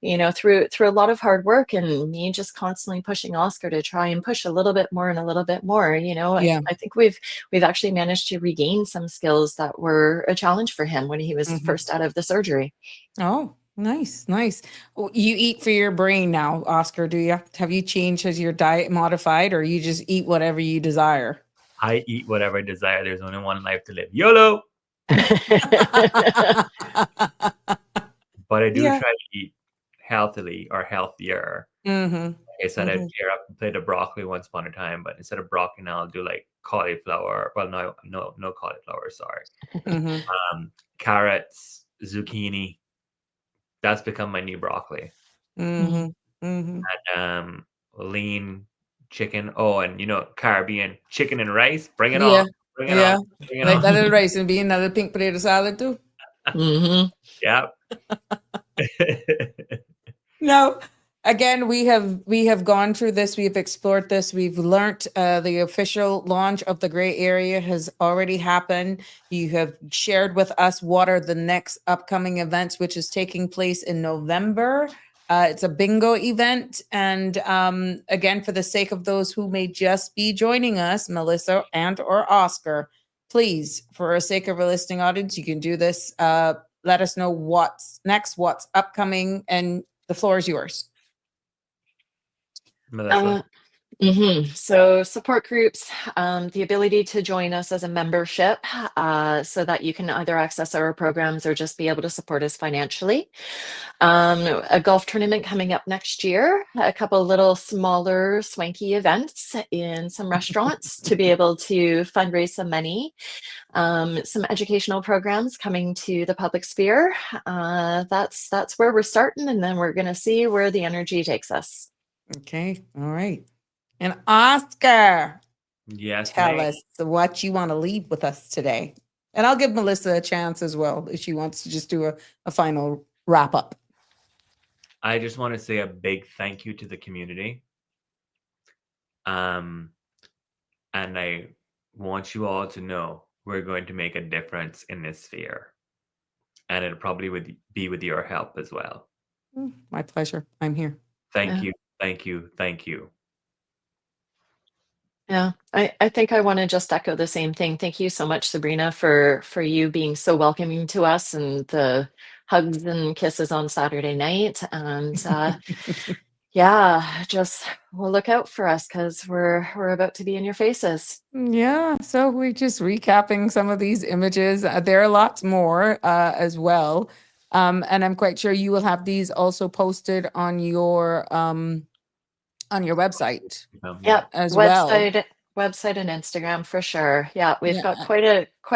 through a lot of hard work and me just constantly pushing Oscar to try and push a little bit more and a little bit more, Yeah. I think we've actually managed to regain some skills that were a challenge for him when he was first out of the surgery. Oh, nice. You eat for your brain now, Oscar, do you? Have you changed? Has your diet modified, or you just eat whatever you desire? I eat whatever I desire. There's only one life to live. YOLO! But I do try to eat healthily or healthier. Like I said, I'd tear up and plate of broccoli once upon a time, but instead of broccoli now I'll do like cauliflower. Well, no cauliflower, sorry. Carrots, zucchini. That's become my new broccoli. And lean chicken. Oh, and Caribbean chicken and rice. Bring it on. Bring it on. Bring it Like on. that little rice and bean, that little pink potato salad too. Yeah. No, again, we have gone through this. We've explored this. We've learned the official launch of the gray area has already happened. You have shared with us what are the next upcoming events, which is taking place in November. It's a bingo event. And again, for the sake of those who may just be joining us, Melissa and or Oscar, please, for the sake of our listening audience, you can do this. Let us know what's next, what's upcoming, and the floor is yours. Melissa. So support groups, the ability to join us as a membership so that you can either access our programs or just be able to support us financially. A golf tournament coming up next year, a couple little smaller swanky events in some restaurants to be able to fundraise some money. Some educational programs coming to the public sphere. That's where we're starting, and then we're going to see where the energy takes us. Okay. All right. And Oscar, Yes, tell us what you want to leave with us today. And I'll give Melissa a chance as well if she wants to just do a final wrap up. I just want to say a big thank you to the community. And I want you all to know we're going to make a difference in this sphere. And it'll probably be with your help as well. My pleasure. I'm here. Thank you. Thank you. Thank you. Yeah, I think I want to just echo the same thing. Thank you so much, Sabrina, for you being so welcoming to us, and the hugs and kisses on Saturday night. And just look out for us because we're about to be in your faces. Yeah, so we're just recapping some of these images. There are lots more as well. And I'm quite sure you will have these also posted on your website. Yep, as website and Instagram for sure. Yeah, we've got quite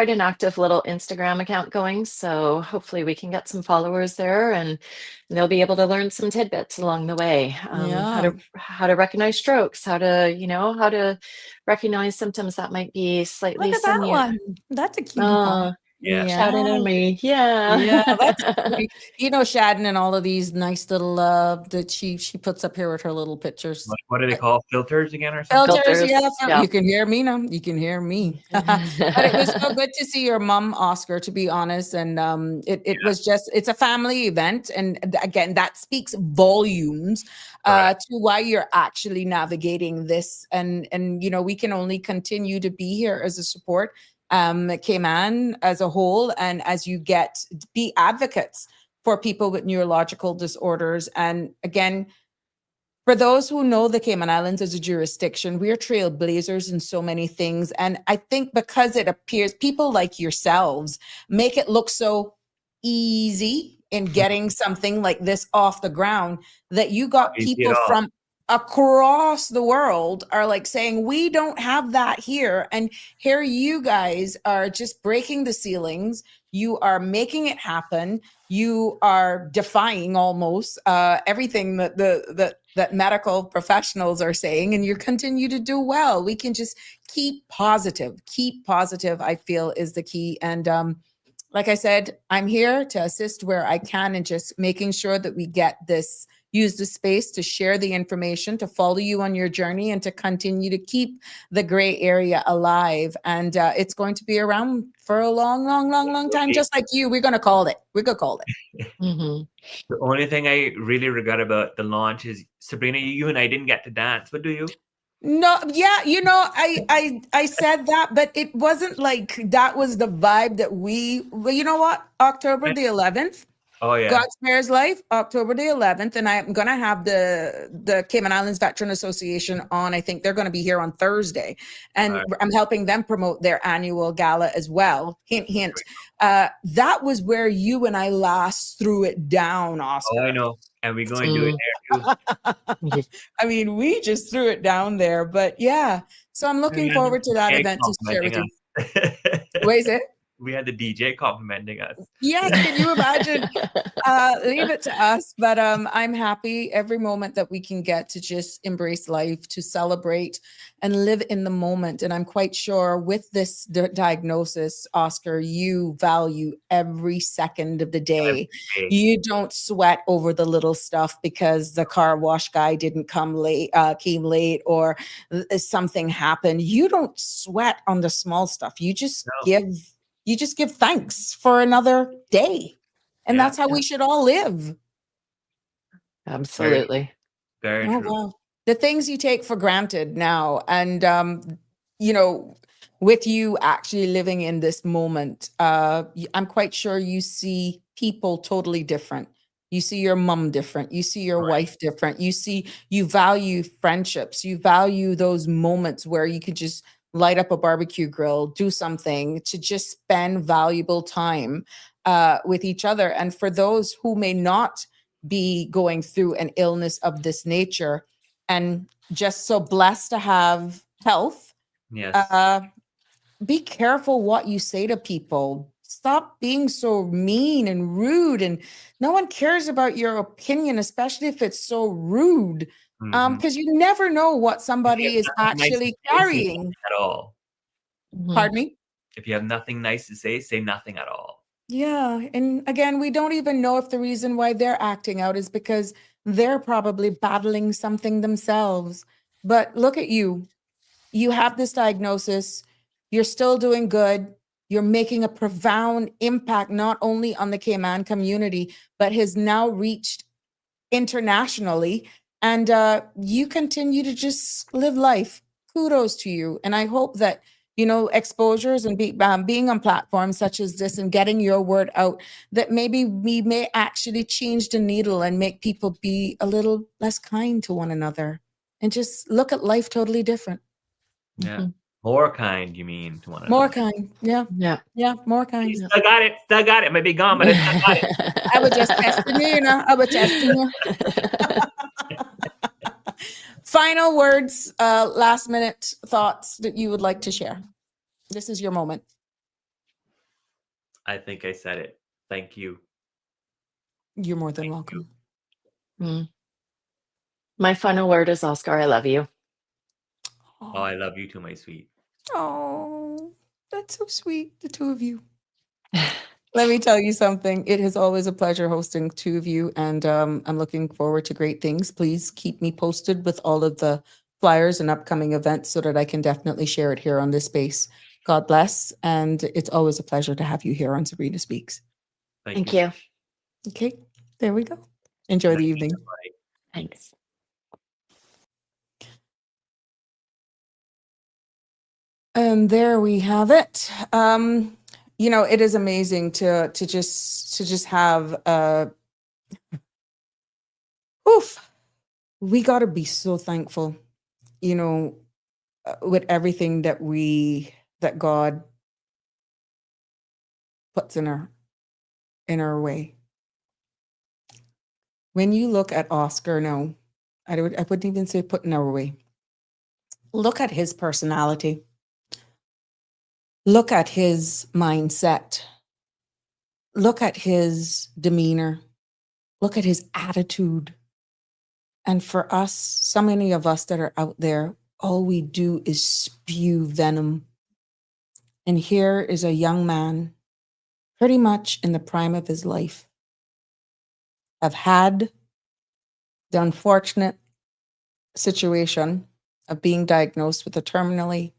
an active little Instagram account going, so hopefully we can get some followers there, and they'll be able to learn some tidbits along the way. How to recognize strokes, how to recognize symptoms that might be slightly Look at that similar. one. That's a cute one. Yeah. Shadden and me. Yeah. Yeah, that's sweet. Shadden and all of these nice little that she puts up here with her little pictures. What do they call filters again or something? Filters, Filters, yeah. yeah. You can hear me now. You can hear me. But it was so good to see your mom, Oscar, to be honest. And it was just, it's a family event. And again, that speaks volumes to why you're actually navigating this. And we can only continue to be here as a support, Cayman as a whole, and as you be advocates for people with neurological disorders. And again, for those who know the Cayman Islands as a jurisdiction, we are trailblazers in so many things. And I think because it appears people like yourselves make it look so easy in getting something like this off the ground, that you got people from across the world are like saying, we don't have that here. And here you guys are just breaking the ceilings. You are making it happen. You are defying almost everything that medical professionals are saying, and you continue to do well. We can just keep positive, I feel, is the key. And like I said, I'm here to assist where I can, and just making sure that we use the space to share the information, to follow you on your journey, and to continue to keep the gray area alive. And it's going to be around for a long, long, long, long time, just like you. We're going to call it. Mm-hmm. The only thing I really regret about the launch is, Sabrina, you and I didn't get to dance. What do you? No, yeah, I said that, but it wasn't like that was the vibe that well, you know what? October the 11th. Oh, yeah. God Spares Life, October the 11th. And I'm going to have the Cayman Islands Veteran Association on. I think they're going to be here on Thursday. And I'm helping them promote their annual gala as well. Hint, hint. That was where you and I last threw it down, Oscar. Oh, I know. And we're going to do it there too. I mean, we just threw it down there. But yeah, so I'm looking forward to that event to share with you. What is it? We had the DJ complimenting us. Yes, can you imagine? Leave it to us. But I'm happy every moment that we can get to just embrace life, to celebrate and live in the moment. And I'm quite sure with this diagnosis, Oscar, you value every second of the day. You don't sweat over the little stuff because the car wash guy didn't came late, or something happened. You don't sweat on the small stuff. You just give thanks for another day. And that's how we should all live. Absolutely. Very true. Wow. The things you take for granted now. And, with you actually living in this moment, I'm quite sure you see people totally different. You see your mom different. You see your wife different. You value friendships. You value those moments where you could just light up a barbecue grill, do something to just spend valuable time with each other. And for those who may not be going through an illness of this nature and just so blessed to have health, be careful what you say to people. Stop being so mean and rude. And no one cares about your opinion, especially if it's so rude. Because you never know what somebody is actually carrying at all. Pardon me? If you have nothing nice to say nothing at all. Yeah. And again, we don't even know if the reason why they're acting out is because they're probably battling something themselves. But look at you. You have this diagnosis. You're still doing good. You're making a profound impact, not only on the Cayman community, but has now reached internationally. And you continue to just live life. Kudos to you. And I hope that, exposures and being on platforms such as this and getting your word out, that maybe we may actually change the needle and make people be a little less kind to one another and just look at life totally different. Yeah. More kind, you mean, to one another? More kind. Yeah. Yeah. More kind. Still got it. Still got it. Maybe gone, but it's still got it. I was just testing you, I was testing you. Final words, last minute thoughts that you would like to share. This is your moment. I think I said it. Thank you. You're more than welcome. My final word is, Oscar, I love you. Oh, I love you too, my sweet. Oh, that's so sweet, the two of you. Let me tell you something. It is always a pleasure hosting two of you, and I'm looking forward to great things. Please keep me posted with all of the flyers and upcoming events so that I can definitely share it here on this space. God bless, and it's always a pleasure to have you here on Sabrina Speaks. Thank you. Okay, there we go. Enjoy the evening. Thanks. And there we have it. It is amazing to just have oof. We got to be so thankful, with everything that God puts in our way. When you look at Oscar, no, I wouldn't even say put in our way. Look at his personality. Look at his mindset. Look at his demeanor. Look at his attitude. And for us, so many of us that are out there, all we do is spew venom. And here is a young man, pretty much in the prime of his life, have had the unfortunate situation of being diagnosed with a terminal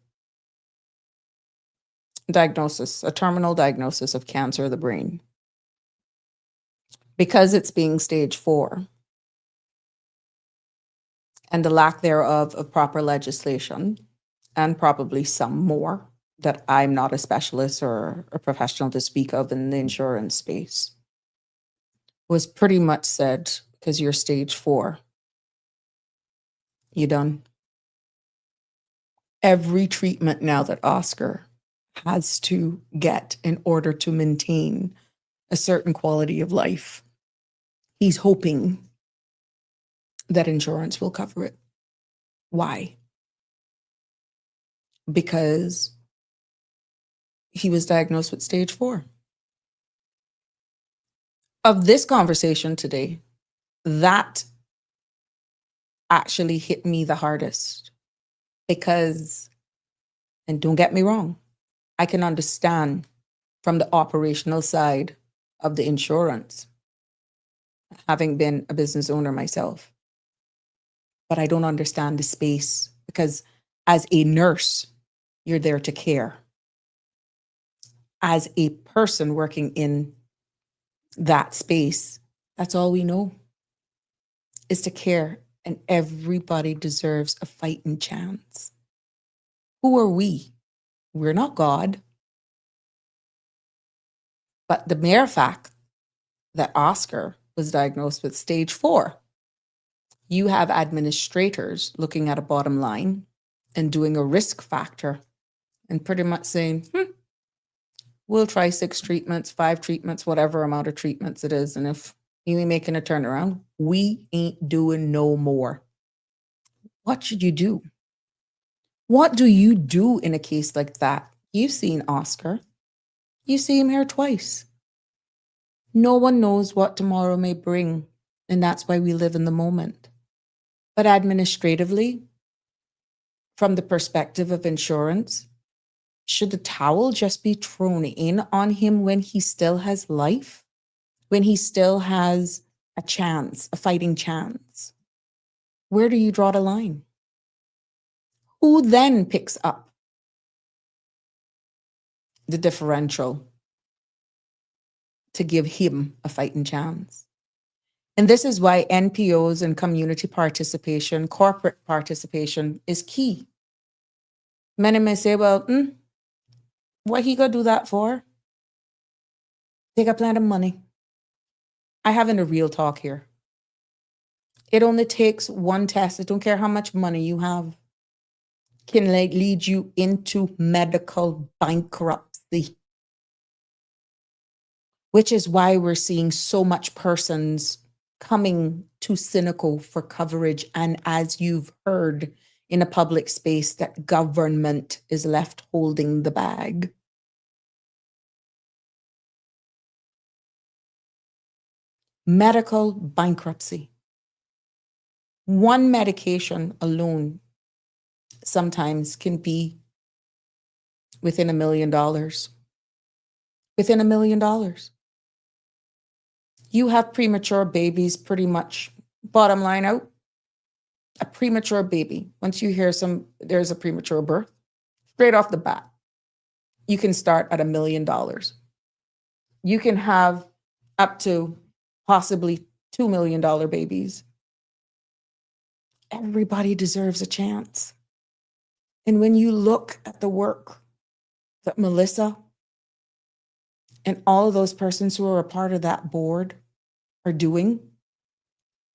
diagnosis of cancer of the brain. Because it's being stage 4 and the lack thereof of proper legislation, and probably some more that I'm not a specialist or a professional to speak of in the insurance space, was pretty much said, because you're stage 4, you done. Every treatment now that Oscar has to get in order to maintain a certain quality of life, he's hoping that insurance will cover it. Why? Because he was diagnosed with stage 4. Of this conversation today, that actually hit me the hardest because, and don't get me wrong, I can understand from the operational side of the insurance, having been a business owner myself. But I don't understand the space because as a nurse, you're there to care. As a person working in that space, that's all we know is to care. And everybody deserves a fighting chance. Who are we? We're not God. But the mere fact that Oscar was diagnosed with stage 4, you have administrators looking at a bottom line and doing a risk factor and pretty much saying, we'll try 6 treatments, 5 treatments, whatever amount of treatments it is. And if you ain't making a turnaround, we ain't doing no more. What should you do? What do you do in a case like that? You've seen Oscar. You see him here twice. No one knows what tomorrow may bring, and that's why we live in the moment. But administratively, from the perspective of insurance, should the towel just be thrown in on him when he still has life? When he still has a chance, a fighting chance? Where do you draw the line? Who then picks up the differential to give him a fighting chance? And this is why NPOs and community participation, corporate participation is key. Many may say, well, what he gonna do that for? They got plenty of money. I having a real talk here. It only takes one test. I don't care how much money you have. Can lead you into medical bankruptcy. Which is why we're seeing so much persons coming too cynical for coverage. And as you've heard in a public space, that government is left holding the bag. Medical bankruptcy. One medication alone sometimes can be within $1 million. within $1 million. You have premature babies pretty much, bottom line out, a premature baby. Once you hear there's a premature birth, straight off the bat, you can start at $1 million. You can have up to possibly $2 million babies. Everybody deserves a chance. And when you look at the work that Melissa and all of those persons who are a part of that board are doing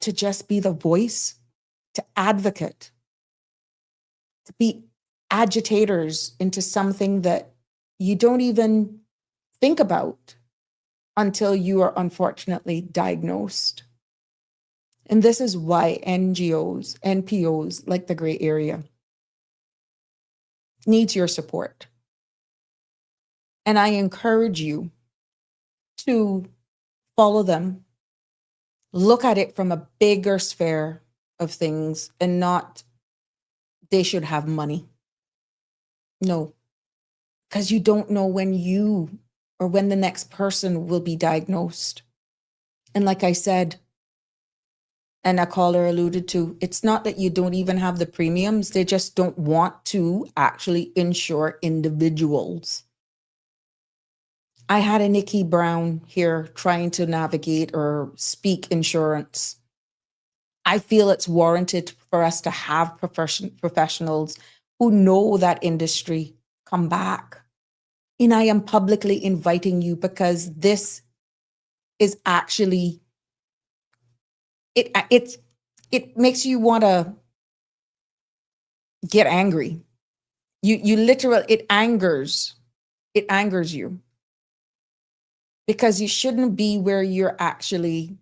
to just be the voice, to advocate, to be agitators into something that you don't even think about until you are unfortunately diagnosed. And this is why NGOs, NPOs like the Gray Area needs your support. And I encourage you to follow them, look at it from a bigger sphere of things and not they should have money. No, because you don't know when you or when the next person will be diagnosed. And like I said, and a caller alluded to, it's not that you don't even have the premiums, they just don't want to actually insure individuals. I had a Nikki Brown here trying to navigate or speak insurance. I feel it's warranted for us to have professionals who know that industry come back. And I am publicly inviting you because this is actually, it makes you want to get angry. You literally, it angers you. Because you shouldn't be where you're actually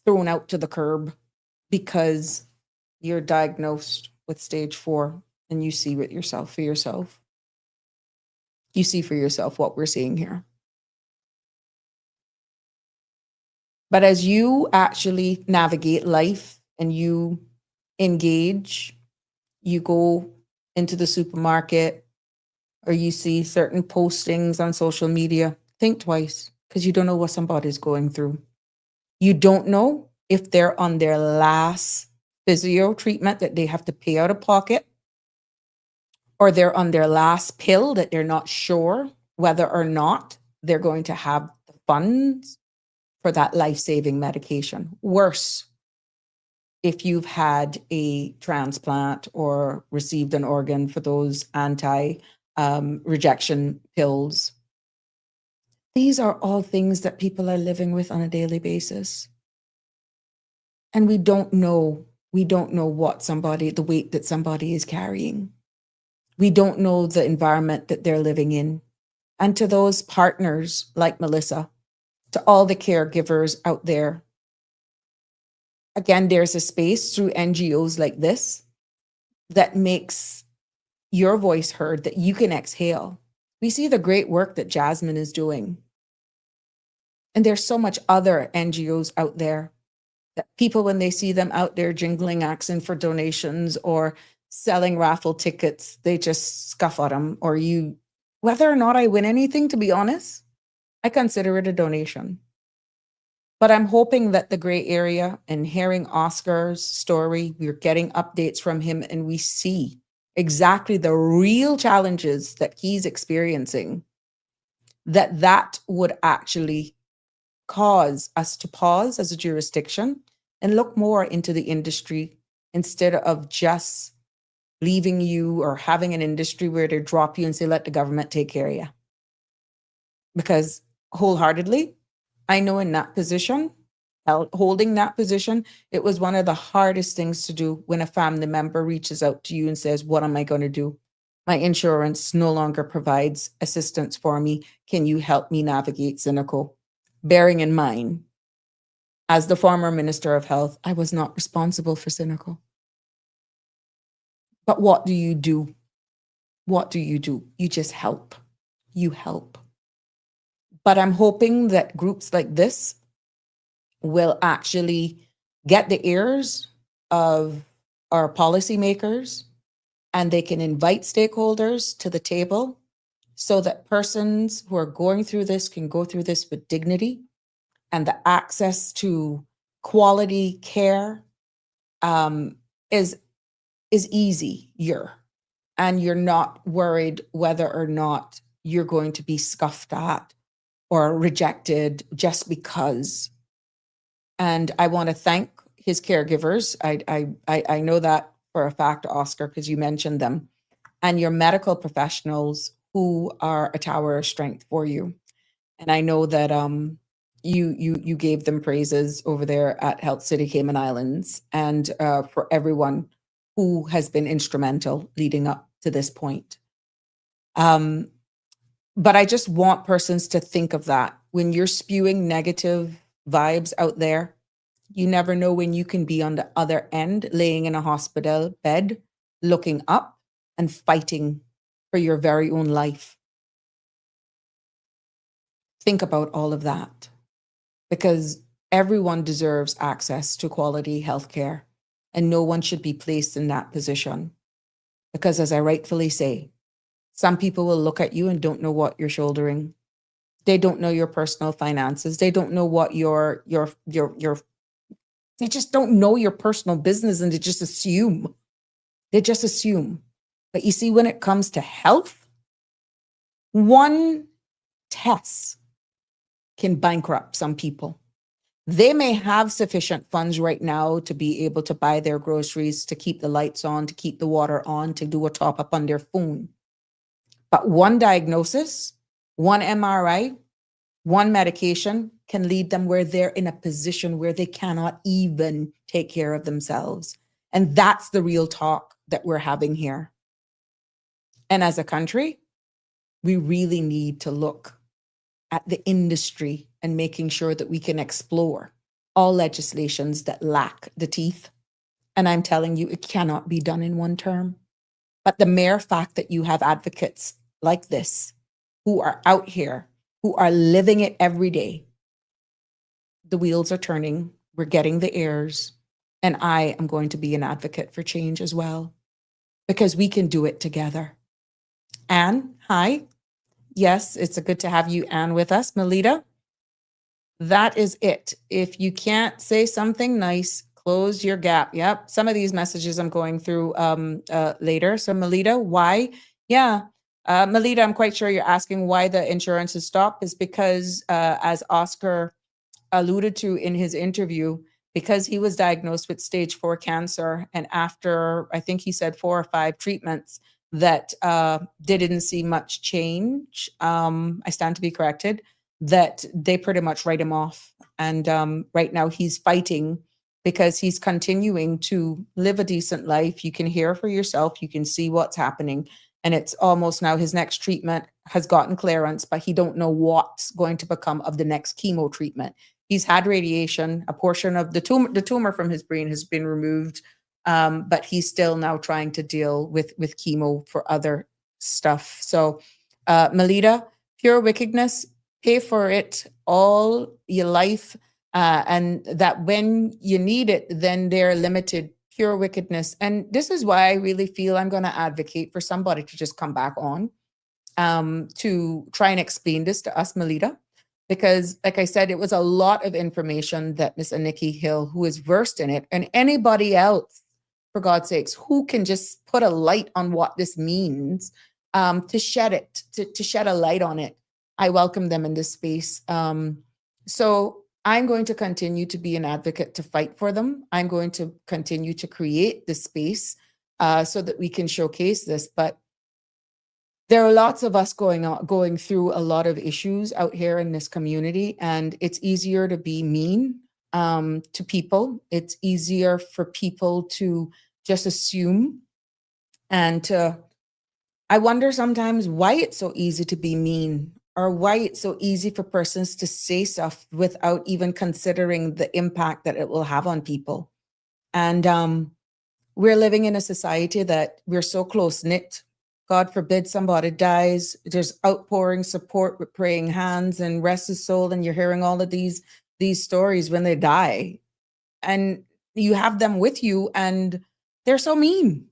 thrown out to the curb because you're diagnosed with stage 4 and you see it yourself for yourself. You see for yourself what we're seeing here. But as you actually navigate life and you engage, you go into the supermarket or you see certain postings on social media, think twice. Because you don't know what somebody's going through. You don't know if they're on their last physio treatment that they have to pay out of pocket, or they're on their last pill that they're not sure whether or not they're going to have the funds for that life-saving medication. Worse, if you've had a transplant or received an organ for those anti-rejection pills. These are all things that people are living with on a daily basis. And we don't know what the weight that somebody is carrying. We don't know the environment that they're living in. And to those partners like Melissa, to all the caregivers out there, again, there's a space through NGOs like this that makes your voice heard, that you can exhale. We see the great work that Jasmine is doing. And there's so much other NGOs out there that people, when they see them out there jingling, asking for donations or selling raffle tickets, they just scoff at them. Or whether or not I win anything, to be honest, I consider it a donation. But I'm hoping that the Gray Area and hearing Oscar's story, we're getting updates from him and we see exactly the real challenges that he's experiencing, that would actually cause us to pause as a jurisdiction and look more into the industry instead of just leaving you or having an industry where they drop you and say, let the government take care of you. Because wholeheartedly, I know in that position, holding that position, it was one of the hardest things to do when a family member reaches out to you and says, what am I going to do? My insurance no longer provides assistance for me. Can you help me navigate Cynical? Bearing in mind, as the former Minister of Health, I was not responsible for Cynical. But what do you do? What do you do? You just help. You help. But I'm hoping that groups like this will actually get the ears of our policymakers and they can invite stakeholders to the table so that persons who are going through this can go through this with dignity, and the access to quality care is easier, and you're not worried whether or not you're going to be scoffed at or rejected just because. And I want to thank his caregivers. I know that for a fact, Oscar, because you mentioned them, and your medical professionals who are a tower of strength for you. And I know that you gave them praises over there at Health City Cayman Islands, and for everyone who has been instrumental leading up to this point. But I just want persons to think of that. When you're spewing negative vibes out there, you never know when you can be on the other end, laying in a hospital bed, looking up and fighting for your very own life. Think about all of that, because everyone deserves access to quality healthcare, and no one should be placed in that position. Because as I rightfully say, some people will look at you and don't know what you're shouldering. They don't know your personal finances. They don't know what they just don't know your personal business, and they just assume. They just assume. But you see, when it comes to health, one test can bankrupt some people. They may have sufficient funds right now to be able to buy their groceries, to keep the lights on, to keep the water on, to do a top up on their phone. But one diagnosis, one MRI, one medication can lead them where they're in a position where they cannot even take care of themselves. And that's the real talk that we're having here. And as a country, we really need to look at the industry and making sure that we can explore all legislations that lack the teeth. And I'm telling you, it cannot be done in one term. But the mere fact that you have advocates like this who are out here, who are living it every day, the wheels are turning, we're getting the heirs, and I am going to be an advocate for change as well, because we can do it together. Anne, hi. Yes, it's good to have you, Anne, with us. Melita, that is it. If you can't say something nice, close your gap. Yep, some of these messages I'm going through later. So Melita, why? Yeah, Melita, I'm quite sure you're asking why the insurance is stopped. Is because, as Oscar alluded to in his interview, because he was diagnosed with stage 4 cancer, and after, I think he said 4 or 5 treatments, that they didn't see much change. I stand to be corrected, that they pretty much write him off. And right now he's fighting because he's continuing to live a decent life. You can hear for yourself, you can see what's happening. And it's almost now his next treatment has gotten clearance, but he don't know what's going to become of the next chemo treatment. He's had radiation, a portion of the tumor from his brain has been removed, but he's still now trying to deal with chemo for other stuff. So Melita, pure wickedness, pay for it all your life, and that when you need it, then they're limited. Pure wickedness. And this is why I really feel I'm going to advocate for somebody to just come back on to try and explain this to us, Melita. Because, like I said, it was a lot of information that Miss Aniki Hill, who is versed in it, and anybody else, for God's sakes, who can just put a light on what this means, to shed it, to shed a light on it. I welcome them in this space. So I'm going to continue to be an advocate to fight for them. I'm going to continue to create this space so that we can showcase this. But there are lots of us going through a lot of issues out here in this community, and it's easier to be mean to people. It's easier for people to just assume. And I wonder sometimes why it's so easy to be mean, or why it's so easy for persons to say stuff without even considering the impact that it will have on people. And we're living in a society that we're so close-knit. God forbid somebody dies, there's outpouring support with praying hands and rest his soul, and you're hearing all of these stories when they die. And you have them with you, and they're so mean.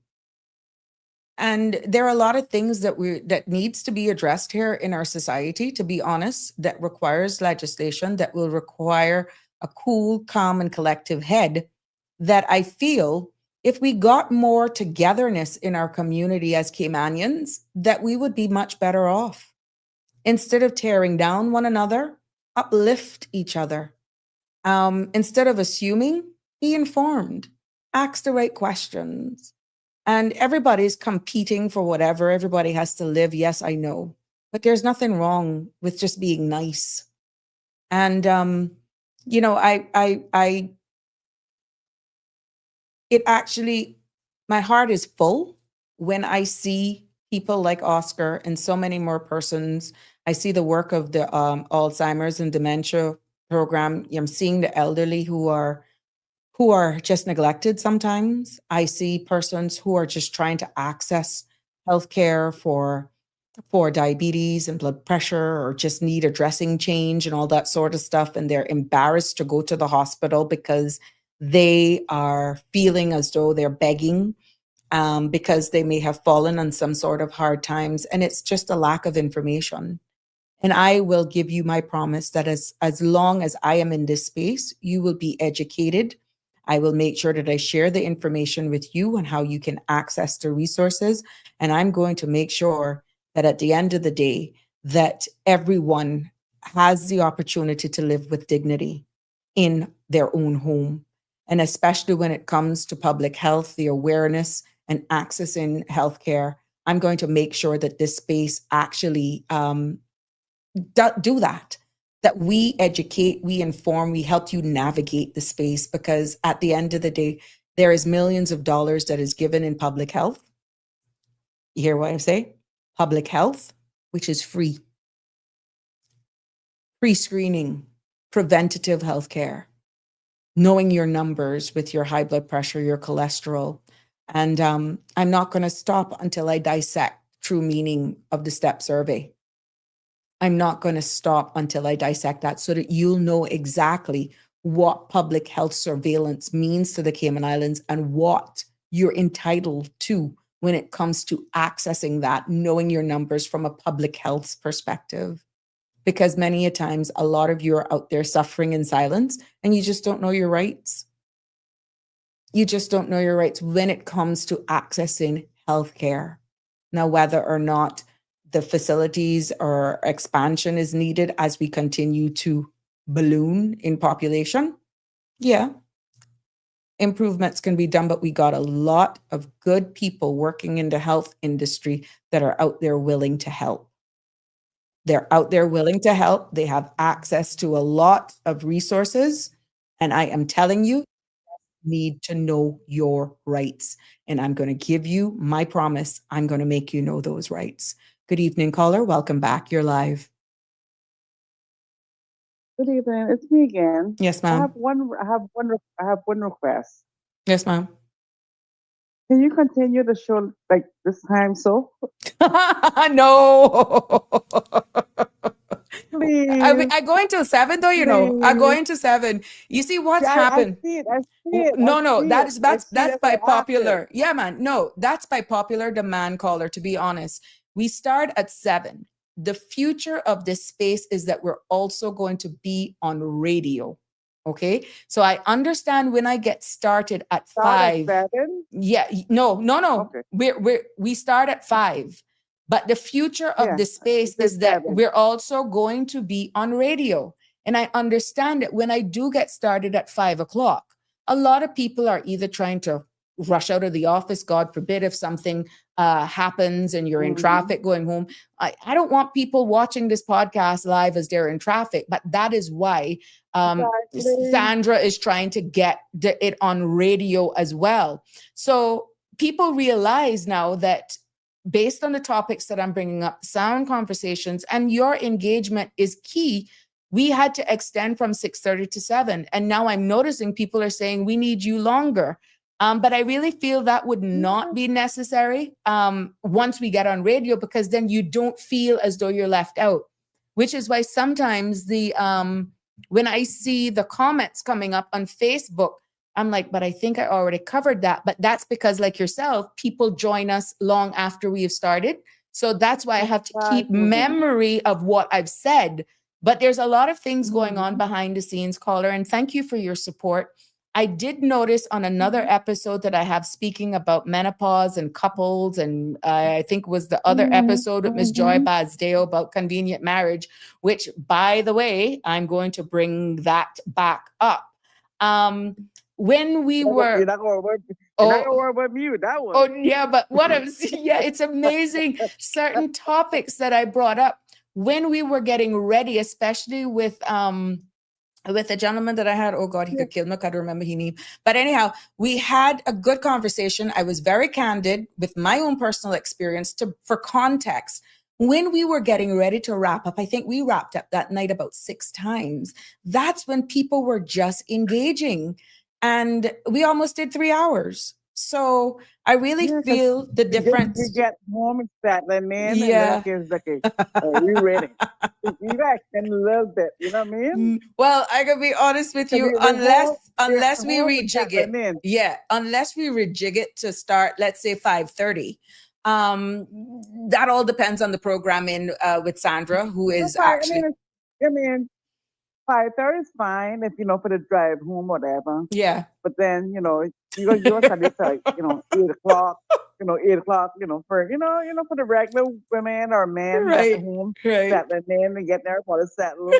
And there are a lot of things that needs to be addressed here in our society, to be honest, that requires legislation, that will require a cool, calm, and collective head, that I feel if we got more togetherness in our community as Caymanians, that we would be much better off. Instead of tearing down one another, uplift each other. Instead of assuming, be informed, ask the right questions. And everybody's competing for whatever. Everybody has to live. Yes, I know. But there's nothing wrong with just being nice. And, it actually, my heart is full when I see people like Oscar and so many more persons. I see the work of the Alzheimer's and dementia program. I'm seeing the elderly who are just neglected sometimes. I see persons who are just trying to access healthcare for diabetes and blood pressure, or just need a dressing change and all that sort of stuff. And they're embarrassed to go to the hospital because they are feeling as though they're begging, because they may have fallen on some sort of hard times. And it's just a lack of information. And I will give you my promise that as long as I am in this space, you will be educated. I will make sure that I share the information with you on how you can access the resources. And I'm going to make sure that at the end of the day, that everyone has the opportunity to live with dignity in their own home. And especially when it comes to public health, the awareness and accessing healthcare, I'm going to make sure that this space actually do that we educate, we inform, we help you navigate the space, because at the end of the day, there is millions of dollars that is given in public health. You hear what I say? Public health, which is free. Pre-screening, preventative healthcare, knowing your numbers with your high blood pressure, your cholesterol. And I'm not going to stop until I dissect true meaning of the STEP survey. I'm not going to stop until I dissect that, so that you'll know exactly what public health surveillance means to the Cayman Islands and what you're entitled to when it comes to accessing that, knowing your numbers from a public health perspective. Because many a times, a lot of you are out there suffering in silence and you just don't know your rights. You just don't know your rights when it comes to accessing healthcare. Now, whether or not the facilities or expansion is needed as we continue to balloon in population, yeah, improvements can be done, but we got a lot of good people working in the health industry that are out there willing to help. They're out there willing to help. They have access to a lot of resources. And I am telling you, need to know your rights. And I'm going to give you my promise. I'm going to make you know those rights. Good evening, caller. Welcome back. You're live. Good evening. It's me again. Yes, I ma'am. have one request. Yes, ma'am. Can you continue the show like this time? So No. please. I go into 7 though, you know. I go into 7. You see what's happened? I see it. No, that's by I popular. Yeah, man. No, that's by popular demand, caller, to be honest. We start at 7. The future of this space is that we're also going to be on radio. Okay. So I understand when I get started at 5. Yeah, no. Okay. We start at 5. But the future of the space is that we're also going to be on radio. And I understand that when I do get started at 5 o'clock, a lot of people are either trying to rush out of the office, God forbid, if something happens and you're in traffic going home. I don't want people watching this podcast live as they're in traffic, but that is why Sandra is trying to get it on radio as well. So people realize now that based on the topics that I'm bringing up, sound conversations and your engagement is key. We had to extend from 6:30 to 7. And now I'm noticing people are saying we need you longer. But I really feel that would not be necessary once we get on radio, because then you don't feel as though you're left out, which is why sometimes when I see the comments coming up on Facebook, I'm like, but I think I already covered that. But that's because, like yourself, people join us long after we have started. So that's why I have to keep memory of what I've said. But there's a lot of things going on behind the scenes, caller. And thank you for your support. I did notice on another episode that I have speaking about menopause and couples, and I think was the other episode with Miss Joy Bazdeo about convenient marriage, which, by the way, I'm going to bring that back up. When we were... You're not going to work with me with that one. Oh, yeah, but yeah, it's amazing. Certain topics that I brought up when we were getting ready, especially with a gentleman that I had, oh God, he could kill me, I can't remember his name. But anyhow, we had a good conversation. I was very candid with my own personal experience for context. When we were getting ready to wrap up, I think we wrapped up that night about 6 times. That's when people were just engaging. And we almost did 3 hours. So I really feel the difference. You get home and settling in, and then okay, we ready. You guys can a little bit, you know what I mean? Well, I gotta be honest with you, unless we rejig it. Yeah, unless we rejig it to start, let's say 5:30. That all depends on the programming with Sandra, who is actually. I mean, 5:30 is fine if for the drive home, whatever. Yeah. But then you're study till 8 o'clock. 8 o'clock. For for the regular women or men at home, settling in and getting there for the settle.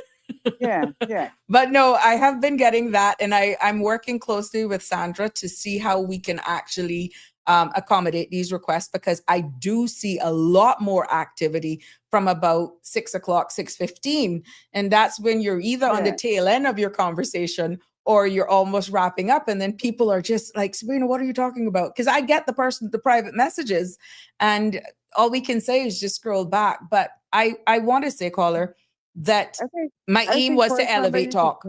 Yeah. But no, I have been getting that, and I'm working closely with Sandra to see how we can actually accommodate these requests, because I do see a lot more activity from about 6 o'clock, 6:15. And that's when you're either on the tail end of your conversation or you're almost wrapping up. And then people are just like, Sabrina, what are you talking about? Because I get the private messages, and all we can say is just scroll back. But I want to say, caller, that my aim was to elevate talk.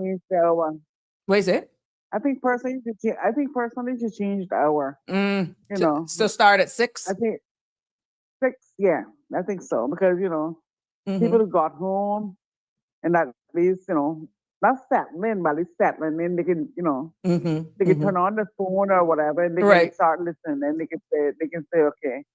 What is it? I think personally, to change the hour. So start at 6. I think 6. Yeah, I think so, because people who got home and at least not settling in, but at least settling in, they can they can turn on the phone or whatever, and they can start listening, and they can say okay,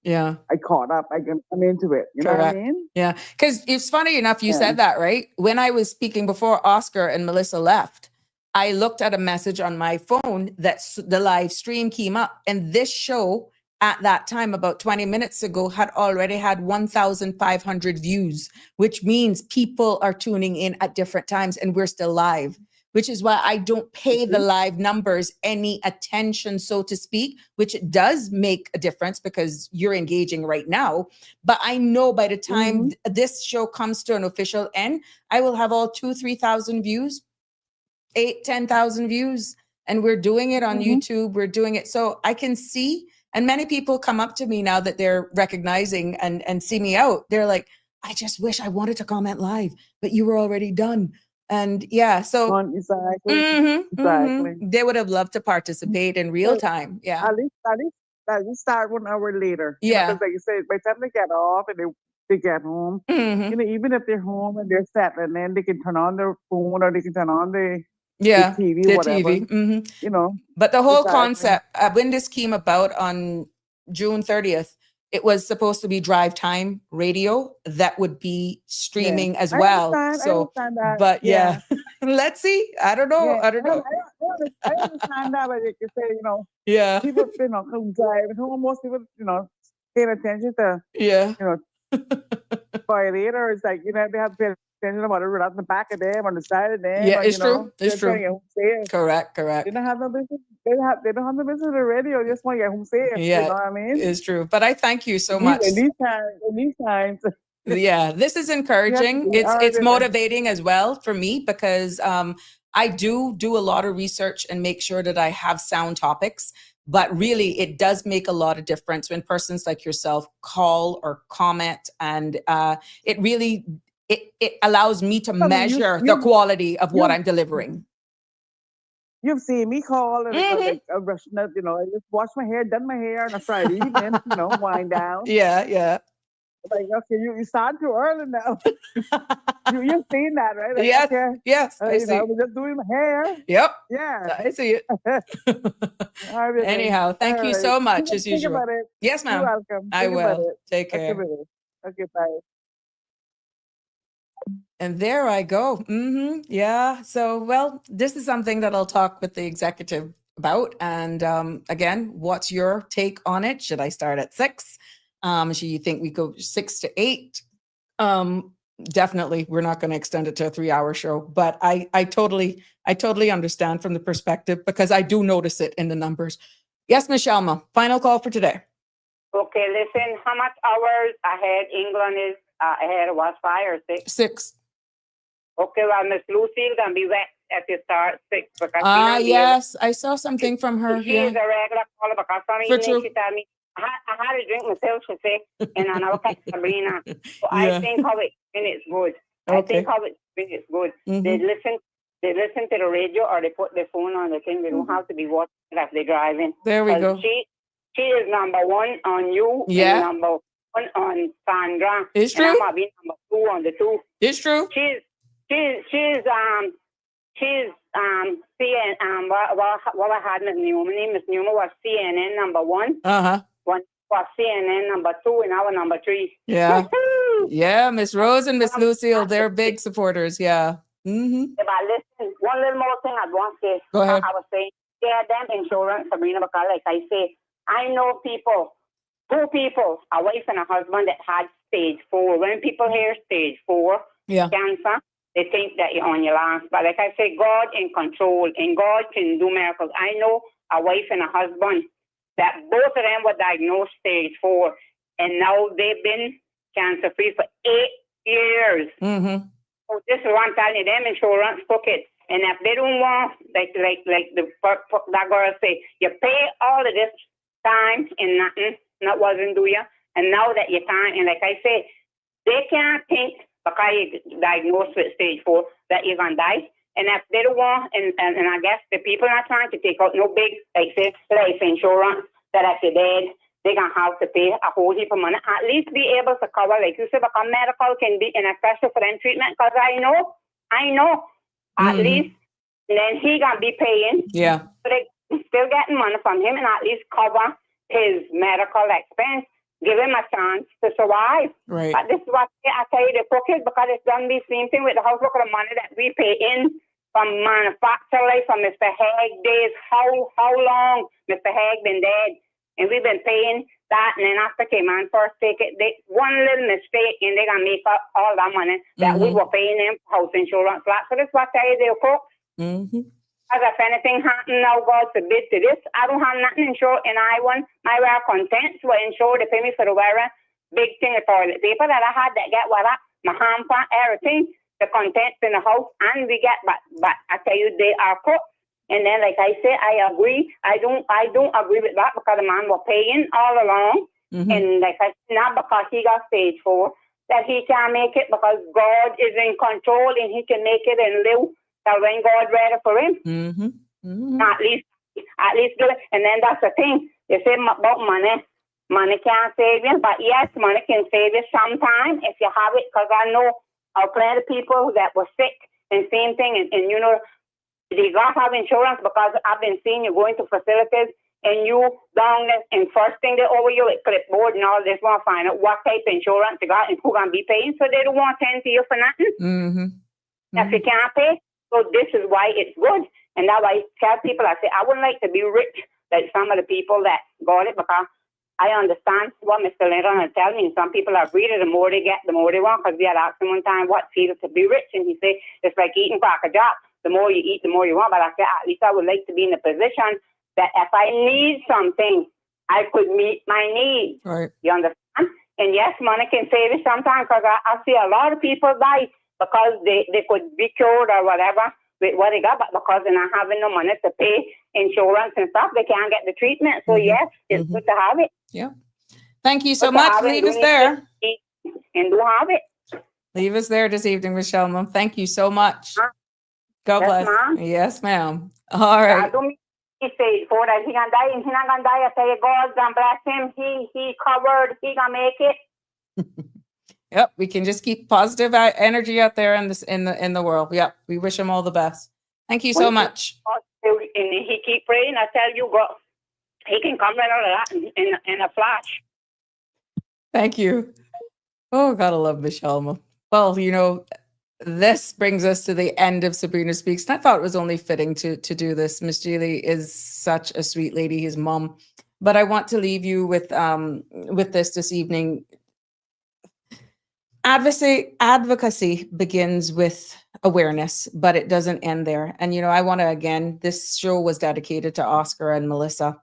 I caught up, I'm into it. You know what I mean? Yeah, because it's funny enough you said that, right? When I was speaking before Oscar and Melissa left, I looked at a message on my phone that the live stream came up, and this show at that time, about 20 minutes ago, had already had 1,500 views, which means people are tuning in at different times, and we're still live, which is why I don't pay the live numbers any attention, so to speak, which it does make a difference because you're engaging right now. But I know by the time this show comes to an official end, I will have all 2,000-3,000 views. 8,000-10,000 views, and we're doing it on YouTube. We're doing it. So I can see, and many people come up to me now that they're recognizing and see me out. They're like, I just wish I wanted to comment live, but you were already done. And so exactly. They would have loved to participate in real time. Yeah. At least start 1 hour later. Yeah. Because like you said, by the time they get off and they get home, even if they're home and they're settling in, they can turn on their phone or they can turn on the TV, whatever. But the whole concept, when this came about on June 30th, it was supposed to be drive time radio that would be streaming as well. I understand that. But let's see. I don't know. I understand that, but like you say, people, come driving home. Most people, paying attention to, violator. It's like, they have to pay attention about it right on the back of them, on the side of them. Yeah, it's true. It's true. Correct. They don't have no business. They don't have no business with the radio. They just want to get home safe. Yeah, you know what I mean? It's true. But I thank you so much. In these times. Yeah, this is encouraging. It's motivating as well for me, because I do a lot of research and make sure that I have sound topics. But really, it does make a lot of difference when persons like yourself call or comment, and it really it allows me to measure the quality of what I'm delivering. You've seen me call and I'm rushing up, I just wash my hair, done my hair on a Friday evening, wind down. Yeah. Like, okay, you start too early now. You've seen that, right? Like, Yes, okay, yes, I see. I was just doing my hair. Yep, Yeah. I see it. Everything. Anyhow, thank you All so right. much as Think usual. about it. Yes, You're ma'am. welcome. I Think about will. it. Take Okay, care. baby. Okay, bye. And there I go. Yeah. So, well, this is something that I'll talk with the executive about. And again, what's your take on it? Should I start at 6? Should you think we go 6 to 8? Definitely, we're not going to extend it to a 3-hour show. But I totally understand from the perspective, because I do notice it in the numbers. Yes, Miss Shelma, final call for today. Okay, listen, how much hours ahead England is ahead of us, 5 or 6? 6. Okay, well, Miss Lucille gonna be wet at the start 6 because Yes, I saw something from her. she is a regular caller because some For evening true. she told me I had a drink myself, she said, and I never catch Sabrina. So Yeah. I think how it's been is good. I think how it's been is good. They listen to the radio or they put their phone on the thing. They don't have to be watching it as they're driving. There we go. She is number 1 on you and number 1 on Sandra. It's true. And I'm gonna be number 2 on the 2. It's true. She's CNN. What I had Miss Newman. Miss Newman was CNN number 1. One was CNN number 2, and our number 3. Yeah. Yeah, Miss Rose and Miss Lucille, they're big supporters. Yeah. Yeah, but listen, one little more thing I want to say. Go ahead. I was saying, yeah, them insurance, Sabrina, because like I say, I know people, 2 people, a wife and a husband that had stage 4. When people hear stage 4 cancer, they think that you're on your last. But like I say, God in control, and God can do miracles. I know a wife and a husband that both of them were diagnosed stage 4, and now they've been cancer-free for 8 years. So this is what I'm telling you, them insurance took it. And if they don't want, like that girl say, you pay all of this time and nothing, not wasn't do you? And now that you can't, and like I say, they can't think because you're diagnosed with stage 4 that you're going to die. And if they don't want, and I guess the people are trying to take out no big, like say, life insurance, that if you're dead, they're going to have to pay a whole heap of money. At least be able to cover, like you said, because medical can be, and especially for them treatment, because I know, at least, and then he going to be paying. Yeah. So they still getting money from him and at least cover his medical expense. Give him a chance to survive. Right. But this is what I tell you, the crooked, because it's done the same thing with the house. Look at the money that we pay in from manufacturer, from Mr. Haig days. How long Mr. Haig been dead? And we've been paying that, and then after Cayman first take it, one little mistake, and they're going to make up all that money that we were paying them for house insurance. So this is what I tell you, they're crooks. As if anything happened now, God forbid to this, I don't have nothing insured, and I want my wear contents were insured. They pay me for the wearing big thing of toilet paper that I had that get what up, my hamper, everything, the contents in the house, and we get, but I tell you, they are crooks. And then, like I say, I agree. I don't agree with that because the man was paying all along, and like I said, not because he got stage 4 that he can't make it, because God is in control and he can make it and live. So when God ready for him, at least do it. And then that's the thing. They say about money. Money can't save you, but yes, money can save you sometime if you have it. Because I know plenty of people that were sick and same thing, and you know, they got to have insurance, because I've been seeing you going to facilities and you down there, and first thing they over you with clipboard and all this, want to find out what type of insurance you got and who going to be paying, so they don't want to tend to you for nothing. If you can't pay. So this is why it's good. And that's why I tell people, I say, I wouldn't like to be rich like some of the people that got it, because I understand what Mr. Linton is telling me. Some people are greedy. The more they get, the more they want. Because we had asked him one time what feels to be rich. And he said, it's like eating Cracker Jack. The more you eat, the more you want. But I said, at least I would like to be in a position that if I need something, I could meet my needs. Right. You understand? And yes, money can save you sometimes, because I see a lot of people die because they could be cured or whatever with what they got, but because they're not having no money to pay insurance and stuff, they can't get the treatment. So yes, it's good to have it. Yeah. Thank you so much. Leave us there. And do have it. Leave us there this evening, Michelle. Mom. Thank you so much. God bless. Ma'am. Yes, ma'am. All right. He said, for that he gonna die, and he not gonna die. I tell you, God gonna bless him. He covered. He gonna make it. Yep, we can just keep positive energy out there in this in the world. Yep, we wish him all the best. Thank you so much. And he keep praying. I tell you, God, he can come right out of that in a flash. Thank you. Oh, gotta love Michelle. Well, you know, this brings us to the end of Sabrina Speaks. And I thought it was only fitting to do this. Miss Geely is such a sweet lady, his mom. But I want to leave you with this evening. Advocacy begins with awareness, but it doesn't end there. And, you know, I want to, again, this show was dedicated to Oscar and Melissa.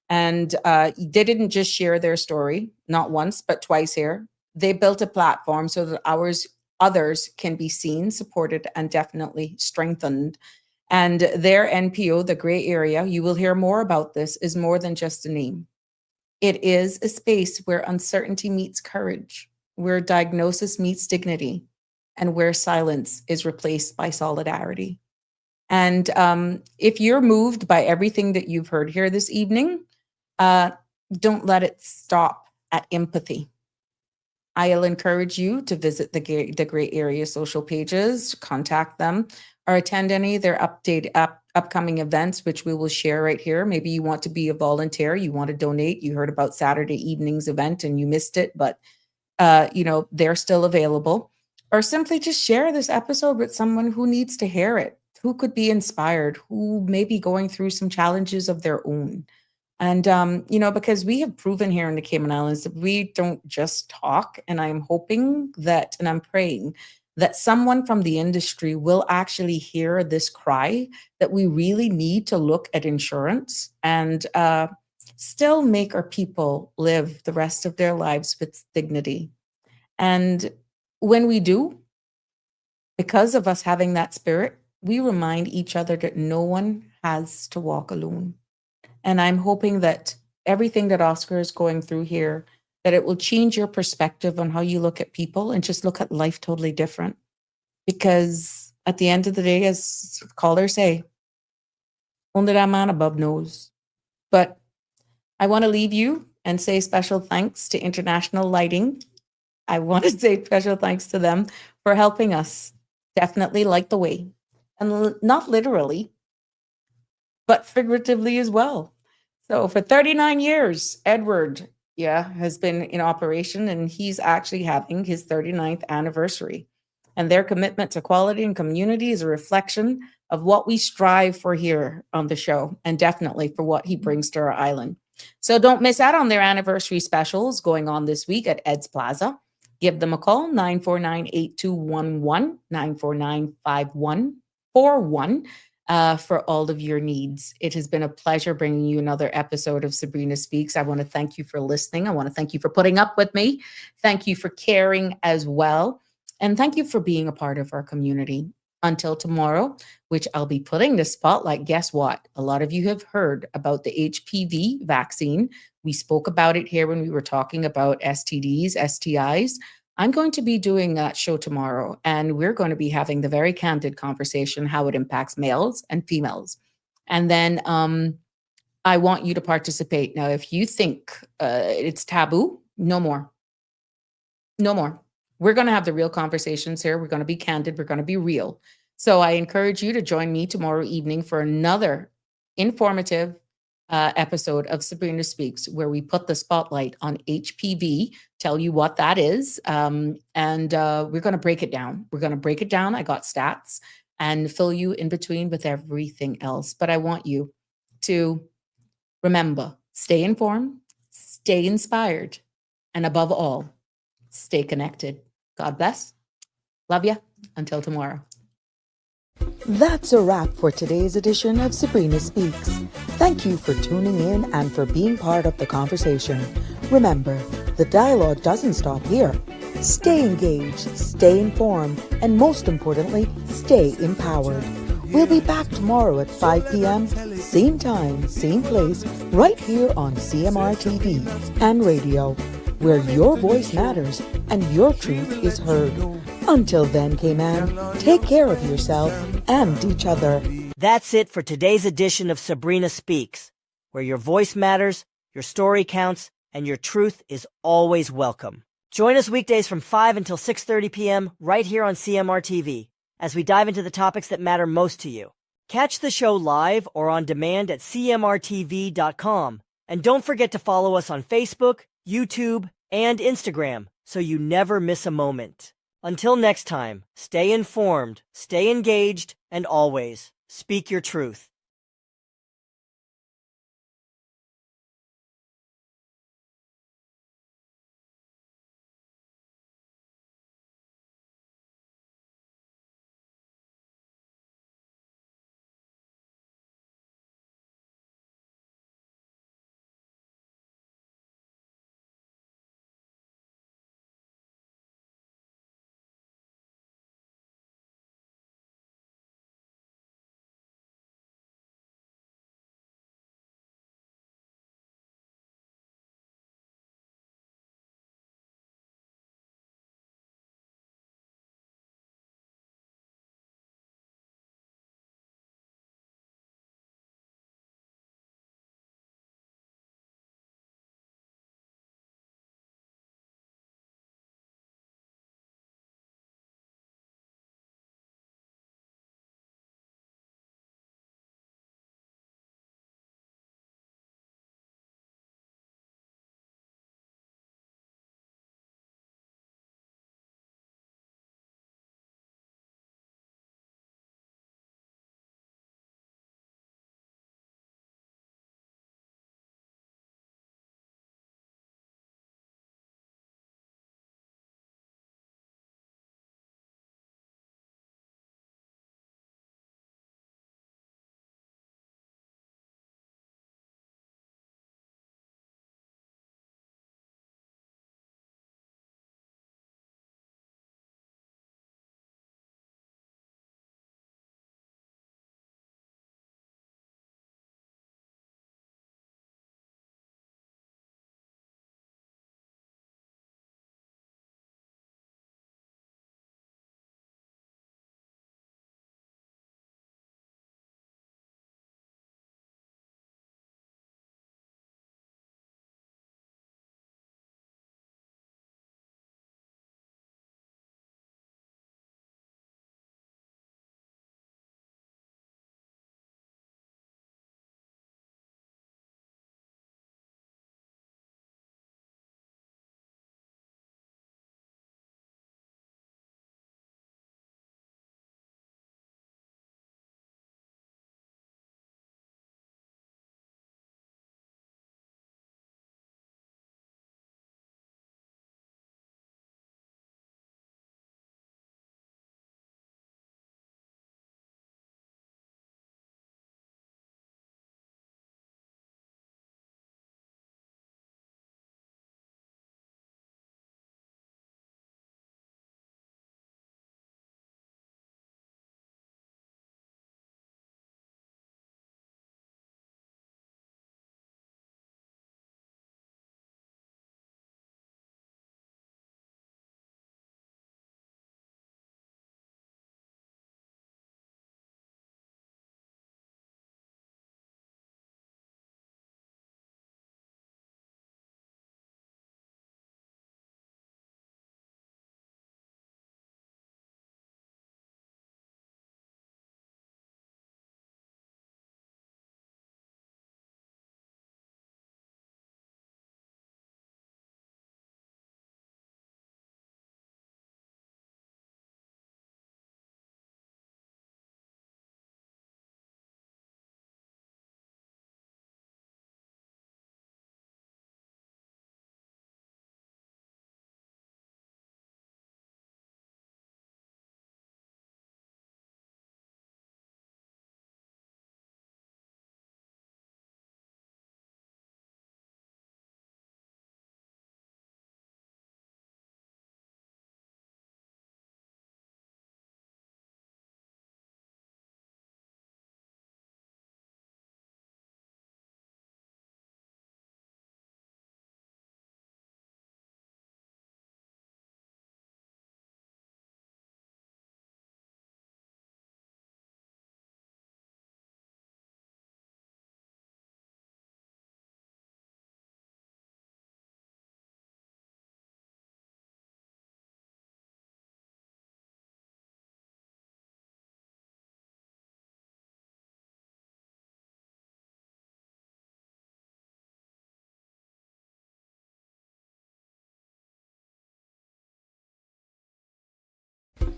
And they didn't just share their story, not once, but twice here. They built a platform so that others can be seen, supported, and definitely strengthened. And their NPO, the Gray Area, you will hear more about this, is more than just a name. It is a space where uncertainty meets courage, where diagnosis meets dignity, and where silence is replaced by solidarity. And if you're moved by everything that you've heard here this evening, don't let it stop at empathy. I'll encourage you to visit the Gray Area social pages, contact them, or attend any of their upcoming events, which we will share right here. Maybe you want to be a volunteer, you want to donate, you heard about Saturday evening's event and you missed it, but you know, they're still available. Or simply just share this episode with someone who needs to hear it, who could be inspired, who may be going through some challenges of their own. And, you know, because we have proven here in the Cayman Islands that we don't just talk. And I'm hoping that, and I'm praying that someone from the industry will actually hear this cry that we really need to look at insurance and still make our people live the rest of their lives with dignity. And when we do, because of us having that spirit, we remind each other that no one has to walk alone. And I'm hoping that everything that Oscar is going through here, that it will change your perspective on how you look at people and just look at life totally different. Because at the end of the day, as callers say, only that man above knows. But I want to leave you and say special thanks to International Lighting. I want to say special thanks to them for helping us definitely light the way. And not literally, but figuratively as well. So for 39 years, Edward, has been in operation, and he's actually having his 39th anniversary. And their commitment to quality and community is a reflection of what we strive for here on the show, and definitely for what he brings to our island. So don't miss out on their anniversary specials going on this week at Ed's Plaza. Give them a call, 949-8211, 949-5141. For all of your needs. It has been a pleasure bringing you another episode of Sabrina Speaks. I want to thank you for listening. I want to thank you for putting up with me. Thank you for caring as well. And thank you for being a part of our community. Until tomorrow, which I'll be putting the spotlight. Guess what? A lot of you have heard about the HPV vaccine. We spoke about it here when we were talking about STDs, STIs. I'm going to be doing that show tomorrow, and we're going to be having the very candid conversation, how it impacts males and females. And then I want you to participate. Now, if you think it's taboo, no more. No more. We're going to have the real conversations here. We're going to be candid. We're going to be real. So I encourage you to join me tomorrow evening for another informative episode of Sabrina Speaks, where we put the spotlight on HPV, tell you what that is, and we're going to break it down. We're going to break it down. I got stats and fill you in between with everything else. But I want you to remember, stay informed, stay inspired, and above all, stay connected. God bless. Love you. Until tomorrow. That's a wrap for today's edition of Sabrina Speaks. Thank you for tuning in and for being part of the conversation. Remember, the dialogue doesn't stop here. Stay engaged, stay informed, and most importantly, stay empowered. We'll be back tomorrow at 5 p.m., same time, same place, right here on CMR TV and radio, where your voice matters and your truth is heard. Until then, Cayman, take care of yourself and each other. That's it for today's edition of Sabrina Speaks, where your voice matters, your story counts, and your truth is always welcome. Join us weekdays from 5 until 6:30 p.m. right here on CMR TV as we dive into the topics that matter most to you. Catch the show live or on demand at cmrtv.com. And don't forget to follow us on Facebook, YouTube, and Instagram so you never miss a moment. Until next time, stay informed, stay engaged, and always speak your truth.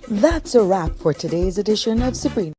That's a wrap for today's edition of Sabrina.